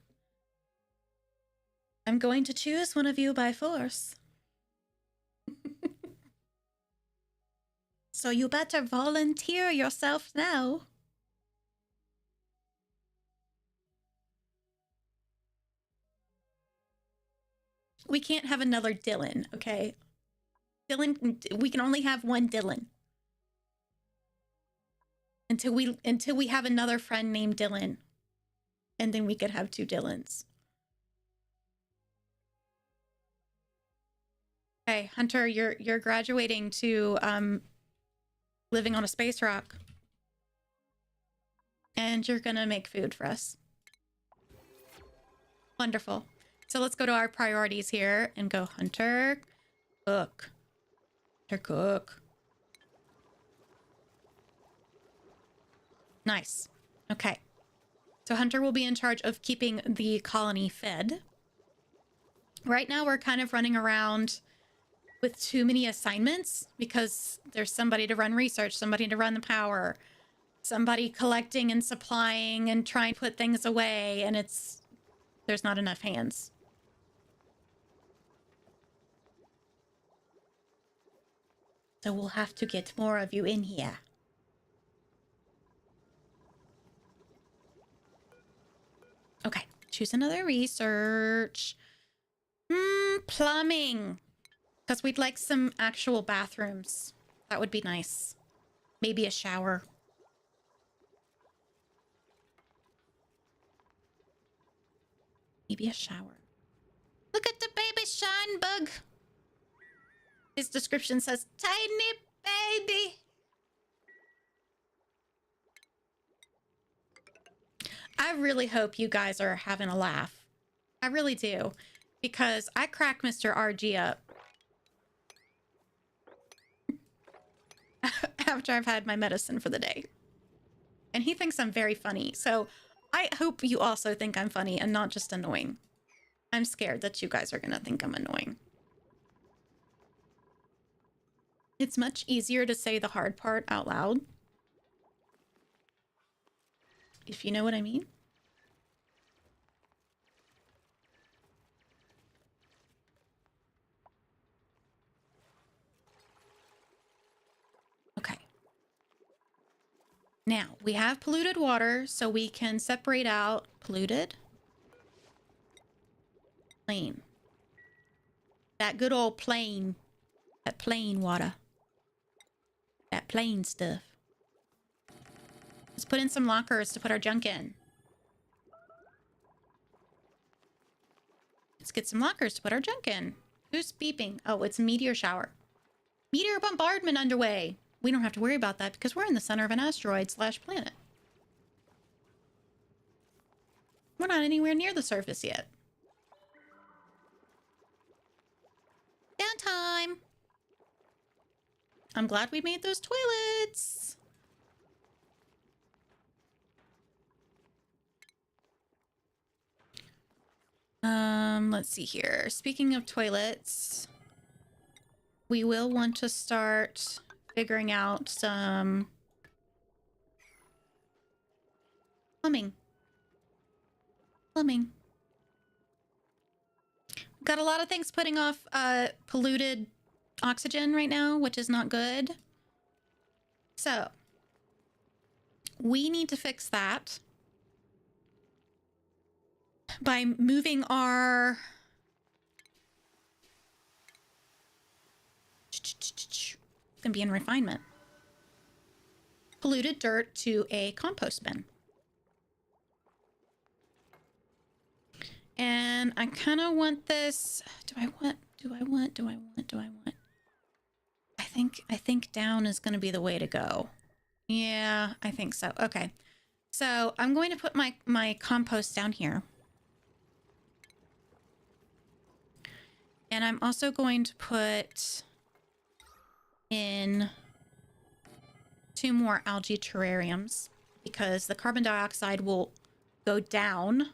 I'm going to choose one of you by force. So you better volunteer yourself now. We can't have another Dylan, okay? Dylan, we can only have one Dylan. Until we have another friend named Dylan. And then we could have two Dylans. Okay, Hunter, you're graduating to living on a space rock. And you're gonna make food for us. Wonderful. So let's go to our priorities here and go Hunter, cook. Hunter, cook. Nice. Okay. So Hunter will be in charge of keeping the colony fed. Right now we're kind of running around with too many assignments because there's somebody to run research, somebody to run the power, somebody collecting and supplying and trying to put things away, and there's not enough hands. So we'll have to get more of you in here. Okay, choose another research. Plumbing. Because we'd like some actual bathrooms. That would be nice. Maybe a shower. Maybe a shower. Look at the baby shine bug. His description says, tiny baby. I really hope you guys are having a laugh. I really do. Because I crack Mr. RG up. After I've had my medicine for the day. And he thinks I'm very funny. So I hope you also think I'm funny and not just annoying. I'm scared that you guys are going to think I'm annoying. It's much easier to say the hard part out loud. If you know what I mean. Okay. Now, we have polluted water, so we can separate out polluted, plain. That good old plain. That plain water. That plain stuff. Let's put in some lockers to put our junk in. Let's get some lockers to put our junk in. Who's beeping? Oh, it's meteor shower. Meteor bombardment underway. We don't have to worry about that because we're in the center of an asteroid/planet. We're not anywhere near the surface yet. Downtime. I'm glad we made those toilets. Let's see here. Speaking of toilets, we will want to start figuring out some plumbing. Got a lot of things putting off polluted oxygen right now, which is not good. So we need to fix that by moving our gonna be in refinement. Polluted dirt to a compost bin. And I kind of want this. Do I want? I think down is going to be the way to go. Yeah, I think so. Okay. So I'm going to put my compost down here. And I'm also going to put in 2 more algae terrariums because the carbon dioxide will go down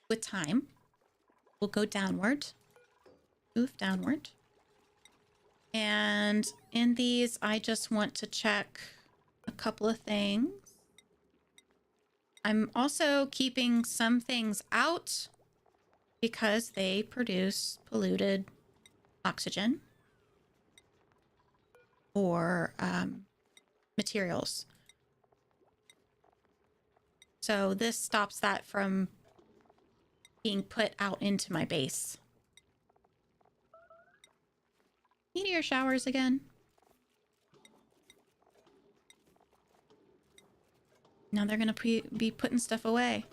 with time. Will go downward. Move downward. And in these, I just want to check a couple of things. I'm also keeping some things out because they produce polluted oxygen or materials. So this stops that from being put out into my base. Meteor showers again. Now they're gonna be putting stuff away.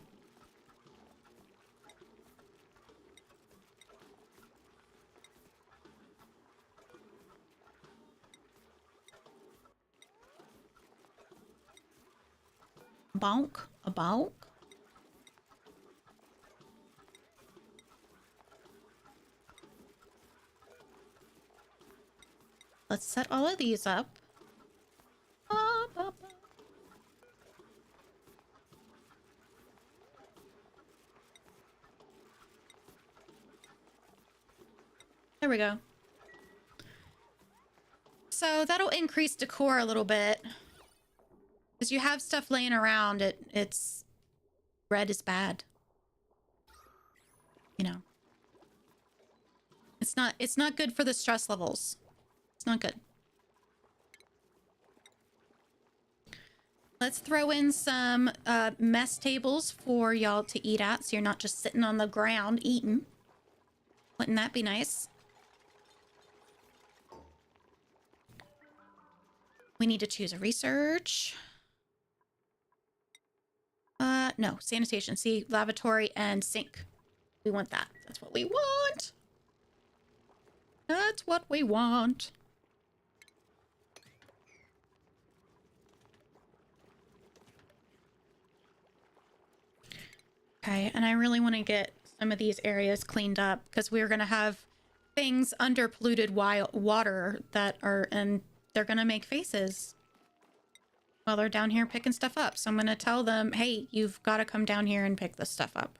Bonk, a bonk. Let's set all of these up. There we go. So that'll increase decor a little bit. Because you have stuff laying around, it's red is bad. You know. It's not good for the stress levels. It's not good. Let's throw in some mess tables for y'all to eat at so you're not just sitting on the ground eating. Wouldn't that be nice? We need to choose a research. No, sanitation. See, lavatory and sink. We want that. That's what we want. That's what we want. Okay, and I really want to get some of these areas cleaned up because we're going to have things under polluted water that are, and they're going to make faces while they're down here picking stuff up. So I'm going to tell them, hey, you've got to come down here and pick this stuff up.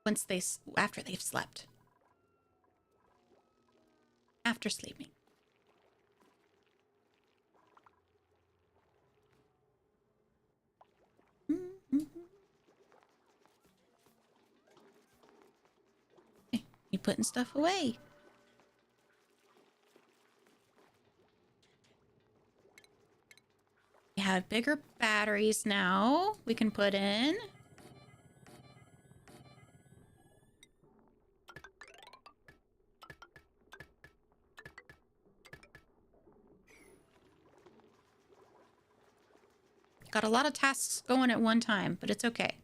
After they've slept. After sleeping. Hey, you putting stuff away. We have bigger batteries now we can put in. Got a lot of tasks going at one time, but it's okay.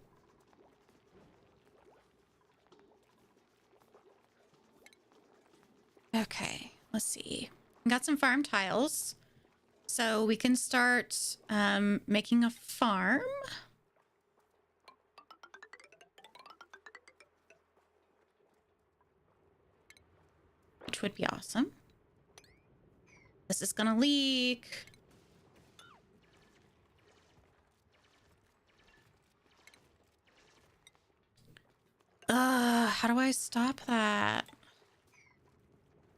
Okay, let's see. Got some farm tiles. So we can start making a farm. Which would be awesome. This is gonna leak. How do I stop that?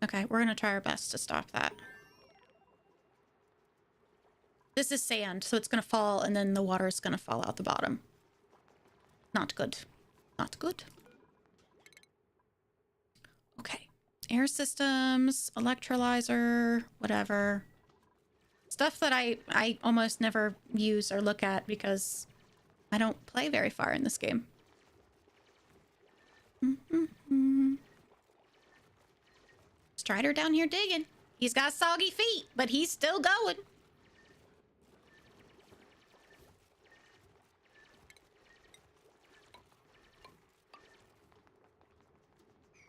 Okay, we're gonna try our best to stop that. This is sand, so it's gonna fall and then the water is gonna fall out the bottom. Not good. Not good. Okay. Air systems, electrolyzer, whatever. Stuff that I almost never use or look at because I don't play very far in this game. Strider down here digging. He's got soggy feet, but he's still going.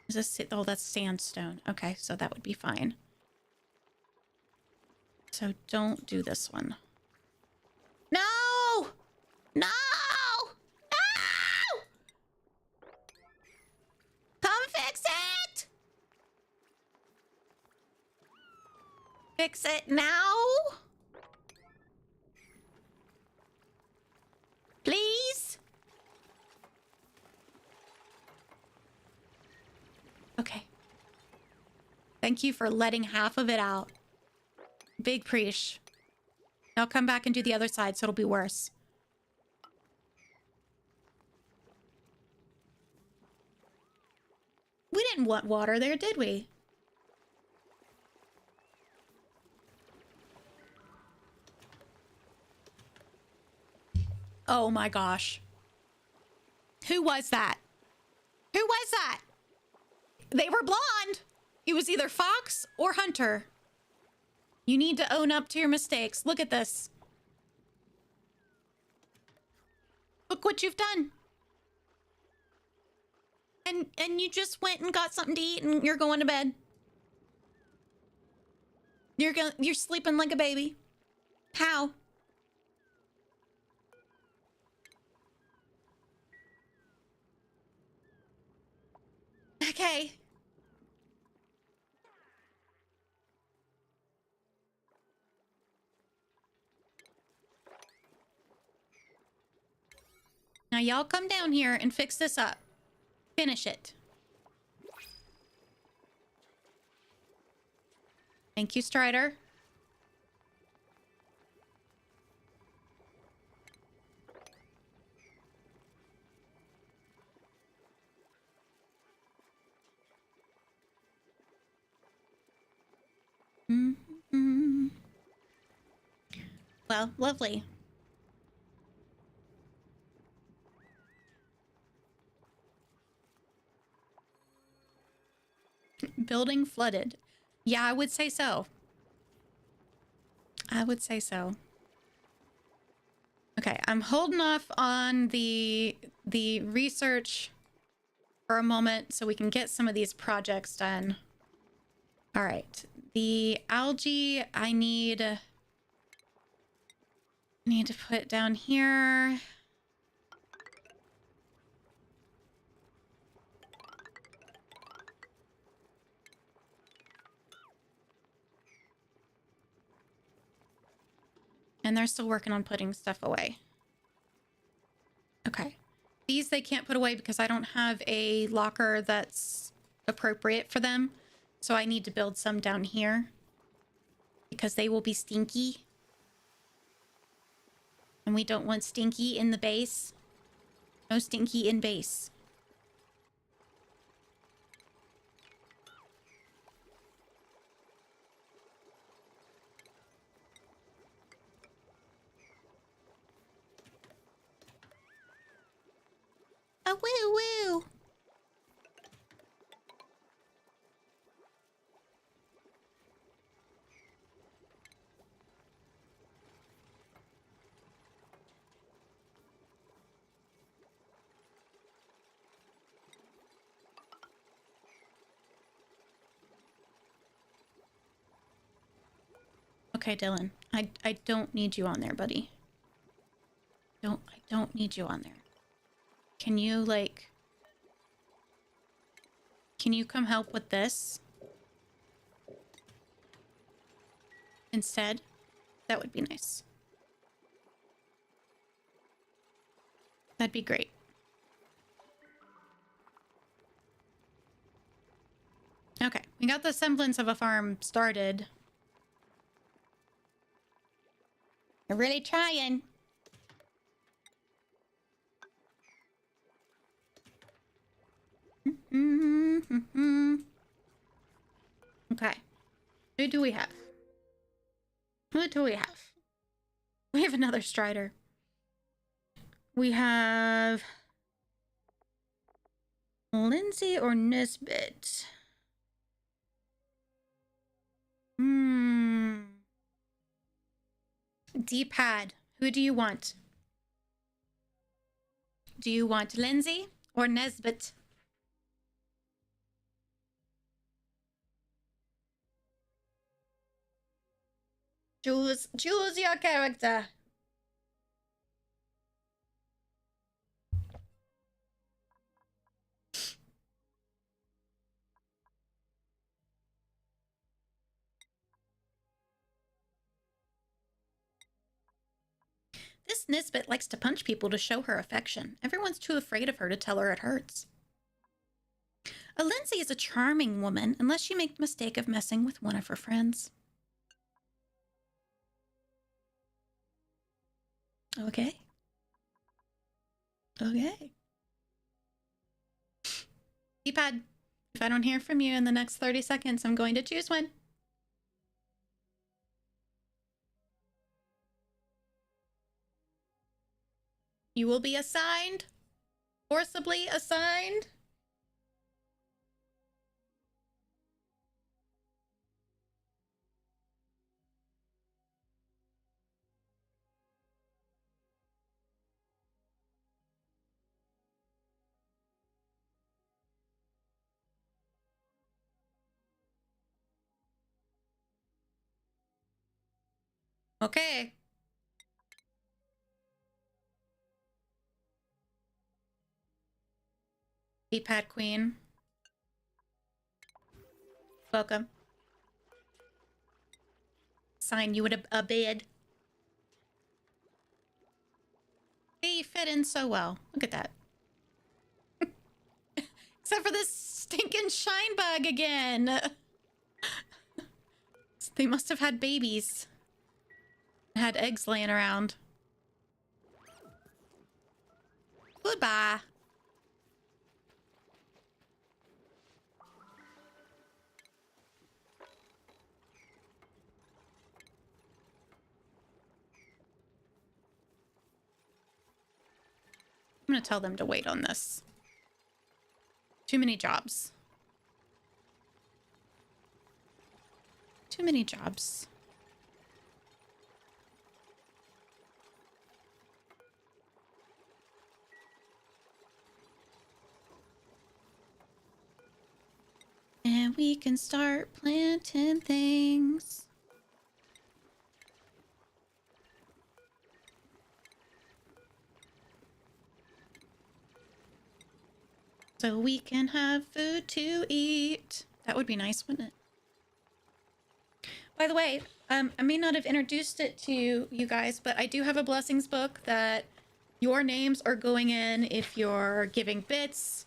Is this it? Oh, that's sandstone. Okay, so that would be fine. So don't do this one. No! No! No! Fix it now. Please. Okay. Thank you for letting half of it out. Big preach. Now come back and do the other side so it'll be worse. We didn't want water there, did we? Oh my gosh. Who was that? Who was that? They were blonde. It was either Fox or Hunter. You need to own up to your mistakes. Look at this. Look what you've done. And you just went and got something to eat and you're going to bed. You're sleeping like a baby. How? Okay. Now y'all come down here and fix this up. Finish it. Thank you, Strider. Mm-hmm. Well, lovely. Building flooded. Yeah, I would say so. I would say so. Okay, I'm holding off on the research for a moment so we can get some of these projects done. All right, the algae I need to put down here. And they're still working on putting stuff away. Okay. These they can't put away because I don't have a locker that's appropriate for them. So I need to build some down here because they will be stinky. And we don't want stinky in the base. No stinky in base. A woo woo. Okay, Dylan. I don't need you on there, buddy. I don't need you on there. Can you like can you come help with this? Instead? That would be nice. That'd be great. Okay, we got the semblance of a farm started. You're really trying. Okay. Who do we have? Who do we have? We have another Strider. We have Lindsay or Nisbet. D-pad. Who do you want? Do you want Lindsay or Nesbit? Choose your character. Miss Nisbet likes to punch people to show her affection. Everyone's too afraid of her to tell her it hurts. A Lindsay is a charming woman unless she makes the mistake of messing with one of her friends. Okay. Okay. Keypad, if I don't hear from you in the next 30 seconds, I'm going to choose one. You will be assigned. Forcibly assigned. Okay. Keypad queen. Welcome. Sign you a bid. Hey, you fit in so well. Look at that. Except for this stinking shine bug again. They must have had babies. Had eggs laying around. Goodbye. I'm gonna tell them to wait on this. Too many jobs. Too many jobs. And we can start planting things. So we can have food to eat. That would be nice, wouldn't it? By the way, I may not have introduced it to you guys, but I do have a blessings book that your names are going in if you're giving bits,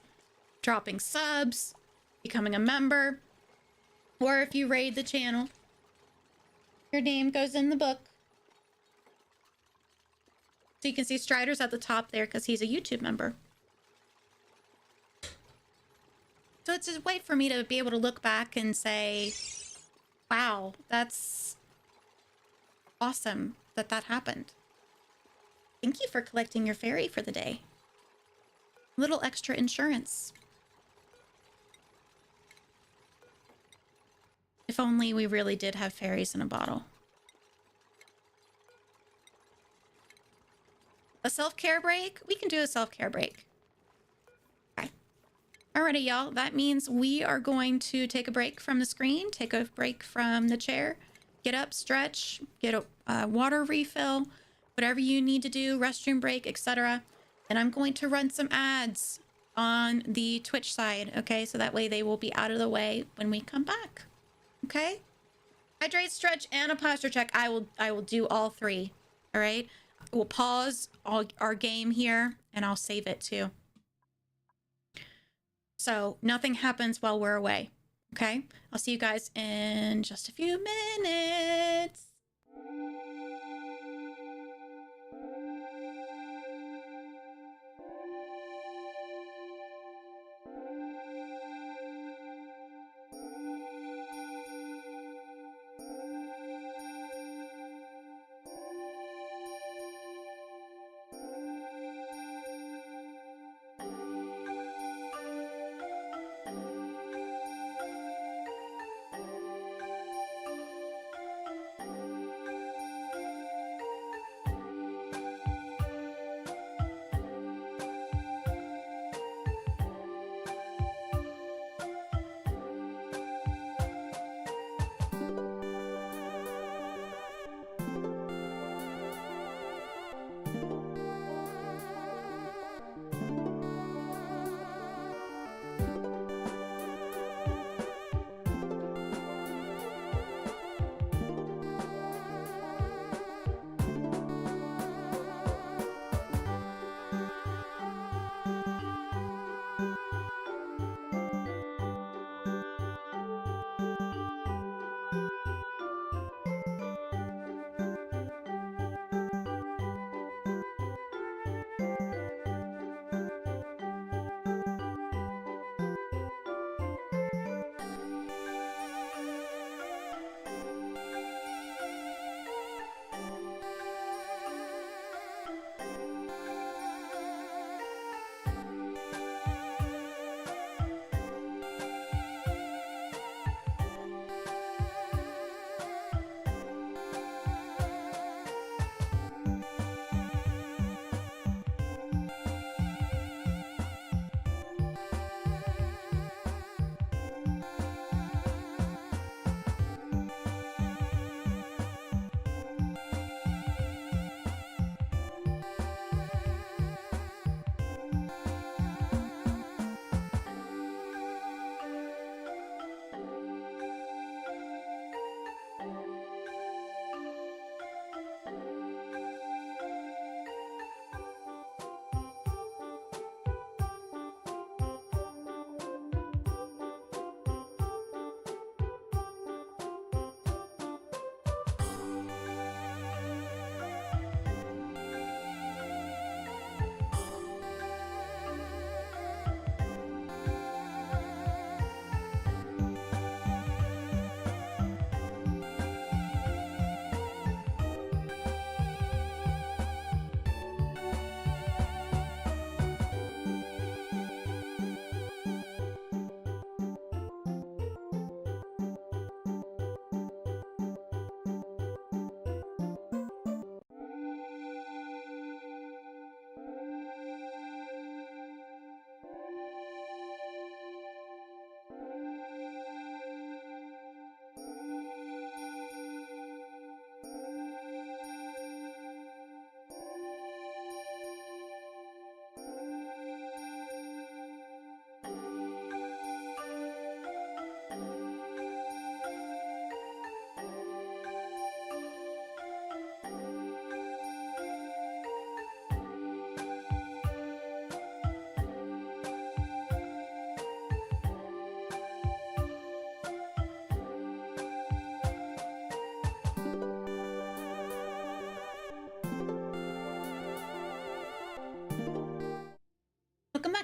dropping subs, becoming a member, or if you raid the channel. Your name goes in the book. So you can see Strider's at the top there because he's a YouTube member. So it's a way for me to be able to look back and say, wow, that's awesome that that happened. Thank you for collecting your fairy for the day. Little extra insurance. If only we really did have fairies in a bottle. A self-care break? We can do a self-care break. Okay. Alrighty, y'all. That means we are going to take a break from the screen, take a break from the chair, get up, stretch, get a water refill, whatever you need to do, restroom break, etc. And I'm going to run some ads on the Twitch side, okay? So that way they will be out of the way when we come back. Okay? Hydrate, stretch, and a posture check. I will do all three. All right? We'll pause our game here, and I'll save it too. So nothing happens while we're away. Okay? I'll see you guys in just a few minutes.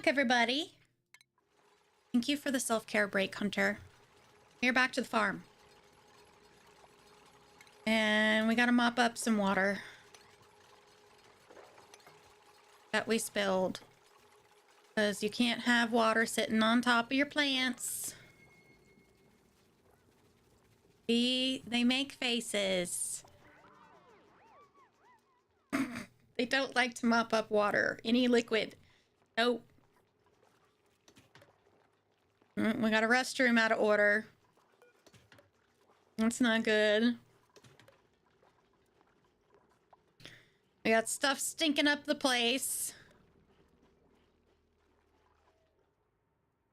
back, everybody. Thank you for the self-care break, Hunter. You're back to the farm. And we gotta mop up some water that we spilled. Because you can't have water sitting on top of your plants. See, they make faces. They don't like to mop up water. Any liquid. Nope. We got a restroom out of order. That's not good. We got stuff stinking up the place.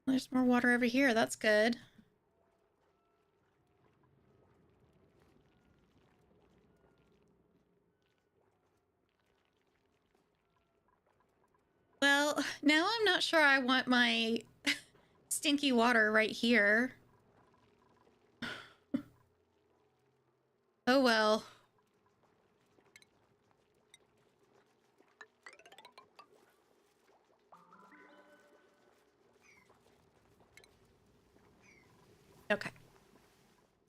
There's more water over here. That's good. Well, now I'm not sure I want my stinky water right here. Oh well. Okay.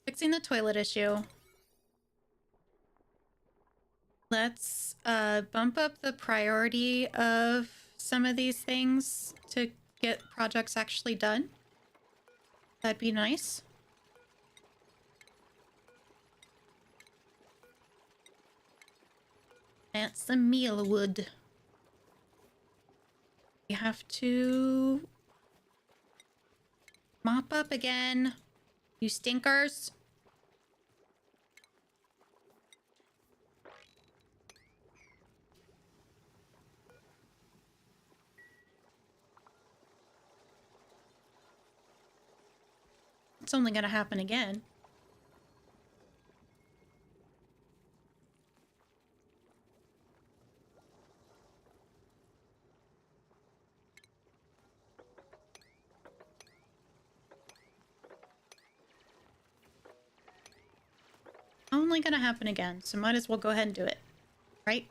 Fixing the toilet issue. Let's bump up the priority of some of these things to get projects actually done. That'd be nice. Plant some mealwood. We have to mop up again. You stinkers. It's only gonna happen again. Only gonna happen again, so might as well go ahead and do it. Right?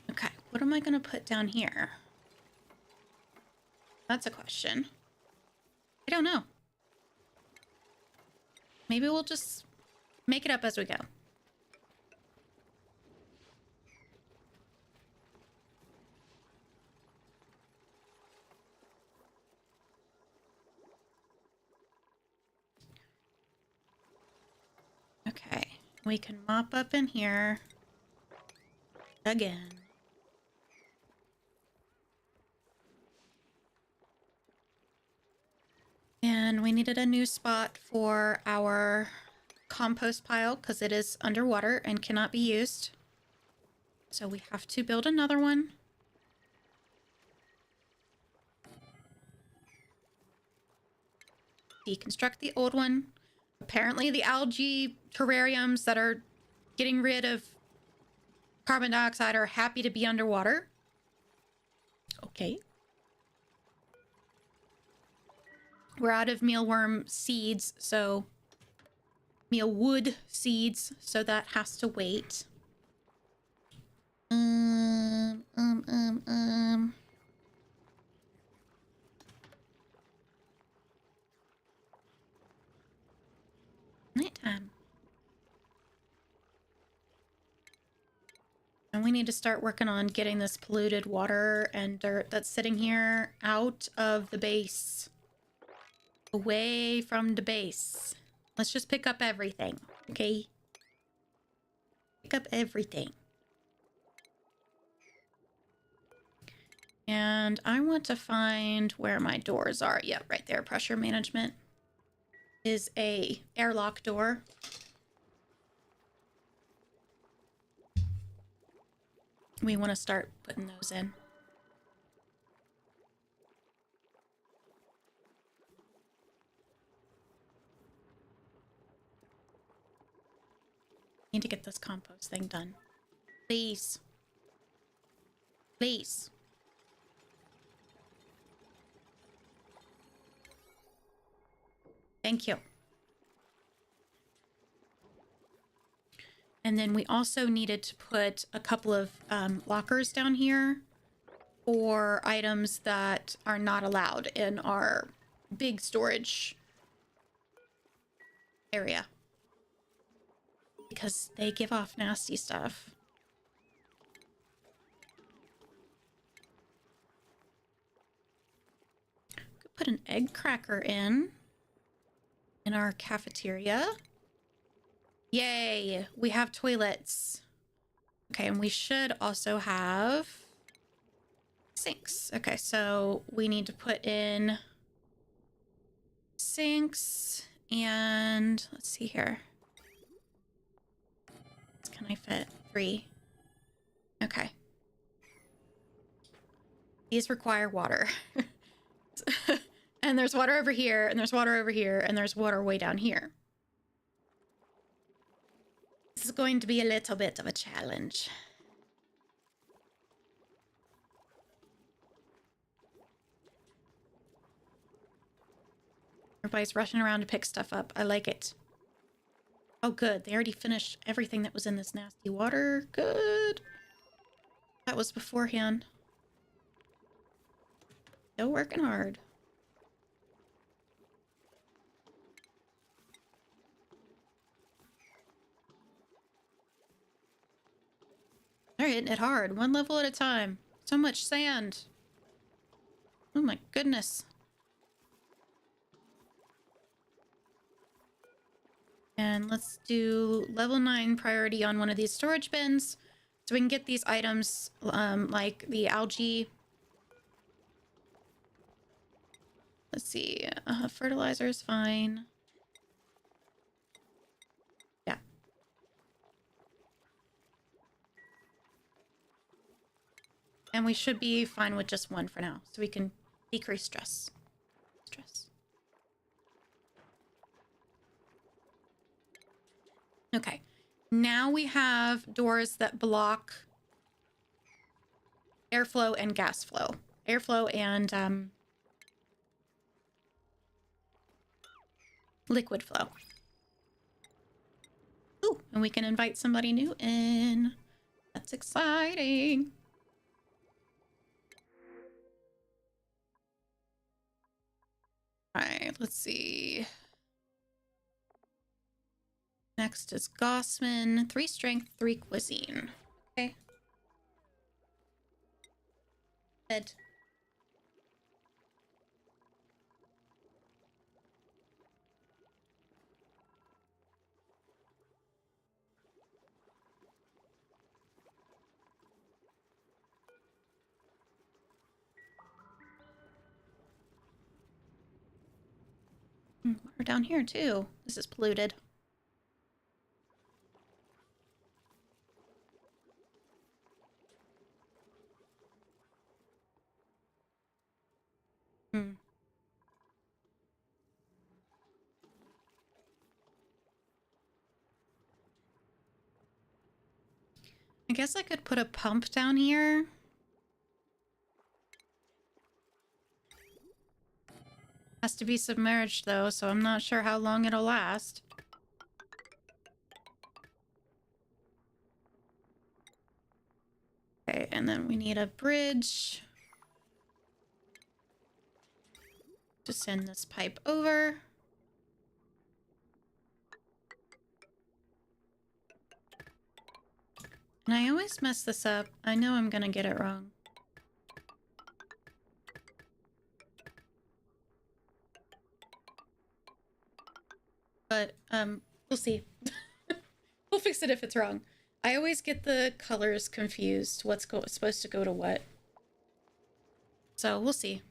Okay, what am I gonna put down here? That's a question. I don't know. Maybe we'll just make it up as we go. Okay, we can mop up in here again. And we needed a new spot for our compost pile because it is underwater and cannot be used. So we have to build another one. Deconstruct the old one. Apparently the algae terrariums that are getting rid of carbon dioxide are happy to be underwater. Okay. We're out of mealworm seeds, so mealwood seeds, so that has to wait. Nighttime. And we need to start working on getting this polluted water and dirt that's sitting here out of the base. Away from the base. Let's just pick up everything, okay? Pick up everything. And I want to find where my doors are. Yep, right there. Pressure management is a airlock door. We want to start putting those in. Need to get this compost thing done. Please. Please. Thank you. And then we also needed to put a couple of lockers down here for items that are not allowed in our big storage area. Because they give off nasty stuff. Could put an egg cracker in our cafeteria. Yay, we have toilets. Okay, and we should also have sinks. Okay, so we need to put in sinks and let's see here. Can I fit 3? Okay. These require water. And there's water over here, and there's water over here, and there's water way down here. This is going to be a little bit of a challenge. Everybody's rushing around to pick stuff up. I like it. Oh, good. They already finished everything that was in this nasty water. Good. That was beforehand. Still working hard. They're hitting it hard. One level at a time. So much sand. Oh my goodness. And let's do level 9 priority on one of these storage bins so we can get these items like the algae. Let's see. Fertilizer is fine. Yeah. And we should be fine with just one for now, so we can decrease stress. Okay. Now we have doors that block airflow and gas flow. Airflow and liquid flow. Ooh, and we can invite somebody new in. That's exciting. All right, let's see. Next is Gossman. 3 strength, 3 cuisine. Okay. Bed. Water down here too. This is polluted. I guess I could put a pump down here. Has to be submerged though, so I'm not sure how long it'll last. Okay, and then we need a bridge to send this pipe over. And I always mess this up. I know I'm gonna get it wrong. But, we'll see. We'll fix it if it's wrong. I always get the colors confused. What's supposed to go to what. So, we'll see.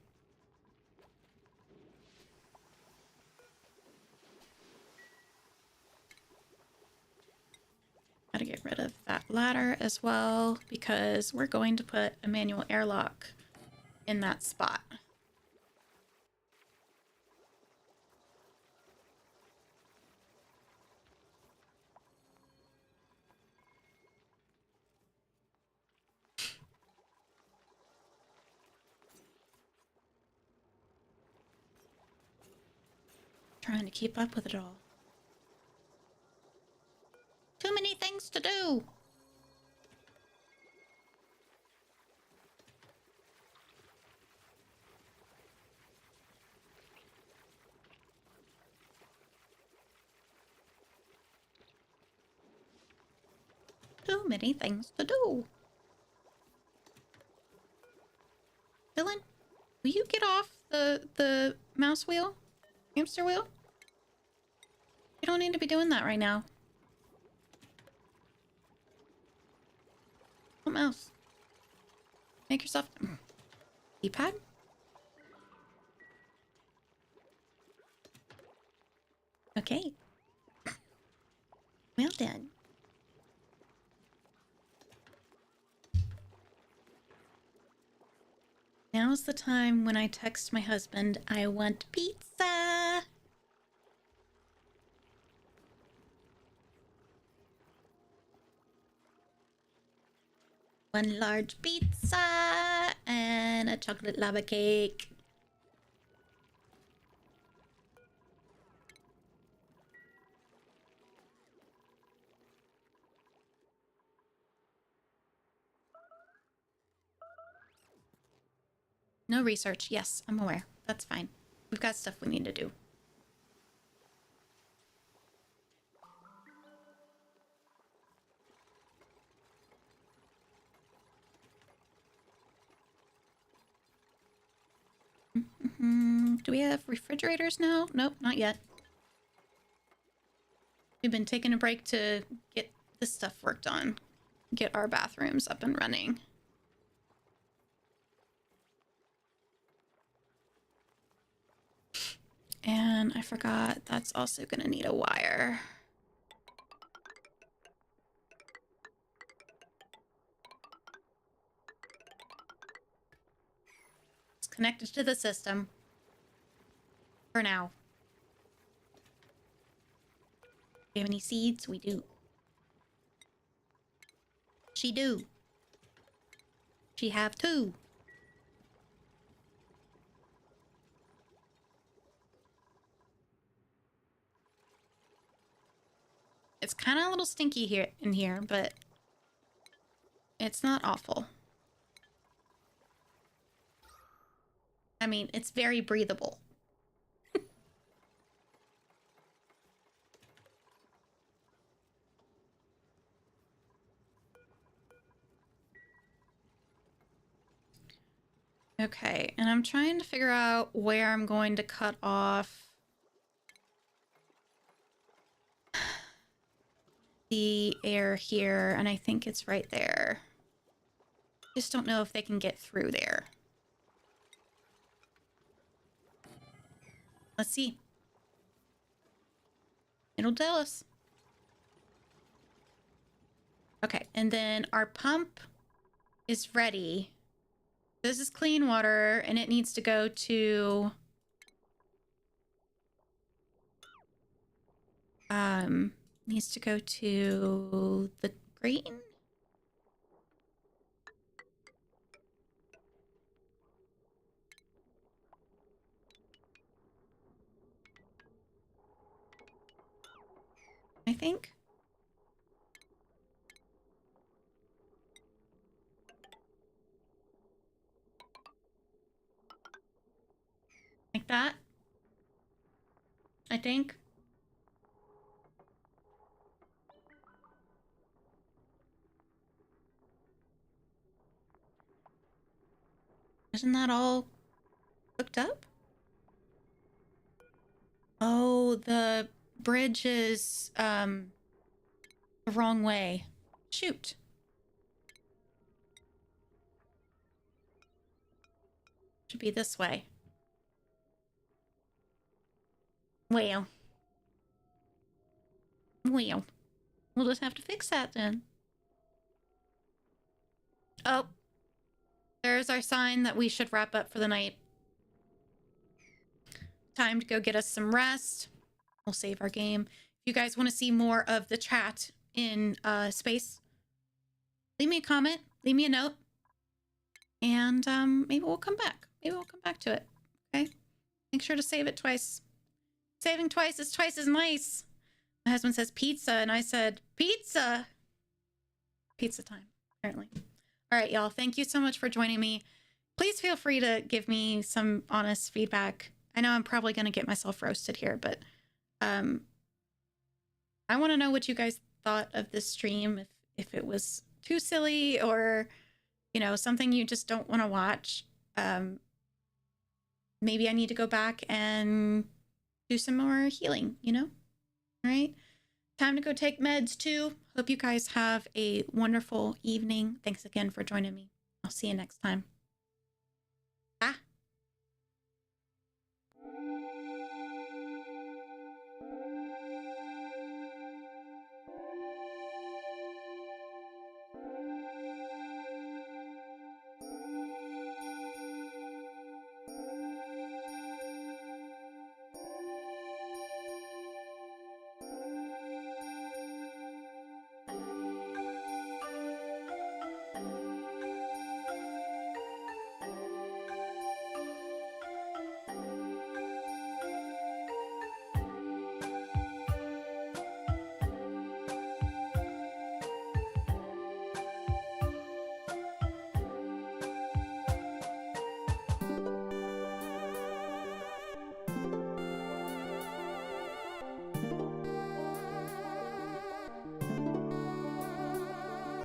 Gotta get rid of that ladder as well, because we're going to put a manual airlock in that spot. Trying to keep up with it all. Too many things to do. Too many things to do. Dylan, will you get off the mouse wheel? Hamster wheel? You don't need to be doing that right now. What mouse? Make yourself... keypad? Okay. Well done. Now's the time when I text my husband, I want pizza. One large pizza and a chocolate lava cake. No research. Yes, I'm aware. That's fine. We've got stuff we need to do. Do we have refrigerators now? Nope, not yet. We've been taking a break to get this stuff worked on. Get our bathrooms up and running. And I forgot that's also gonna need a wire. It's connected to the system. For now. Do you have any seeds? We do. She do. She have two. It's kind of a little stinky here in here, but it's not awful. I mean, it's very breathable. Okay, and I'm trying to figure out where I'm going to cut off the air here, and I think it's right there. Just don't know if they can get through there. Let's see. It'll tell us. Okay, and then our pump is ready. This is clean water, and it needs to go to... needs to go to the green? I think. Like that. I think. Isn't that all hooked up? Oh, the bridge is the wrong way. Shoot. Should be this way. Well. Well. We'll just have to fix that then. Oh. There's our sign that we should wrap up for the night. Time to go get us some rest. We'll save our game. If you guys want to see more of the chat in space, leave me a comment, leave me a note, and maybe we'll come back. Maybe we'll come back to it. Okay? Make sure to save it twice. Saving twice is twice as nice. My husband says pizza, and I said, pizza. Pizza time, apparently. All right, y'all. Thank you so much for joining me. Please feel free to give me some honest feedback. I know I'm probably going to get myself roasted here, but I want to know what you guys thought of this stream. If it was too silly or, you know, something you just don't want to watch. Maybe I need to go back and do some more healing, you know? All right. Time to go take meds too. Hope you guys have a wonderful evening. Thanks again for joining me. I'll see you next time.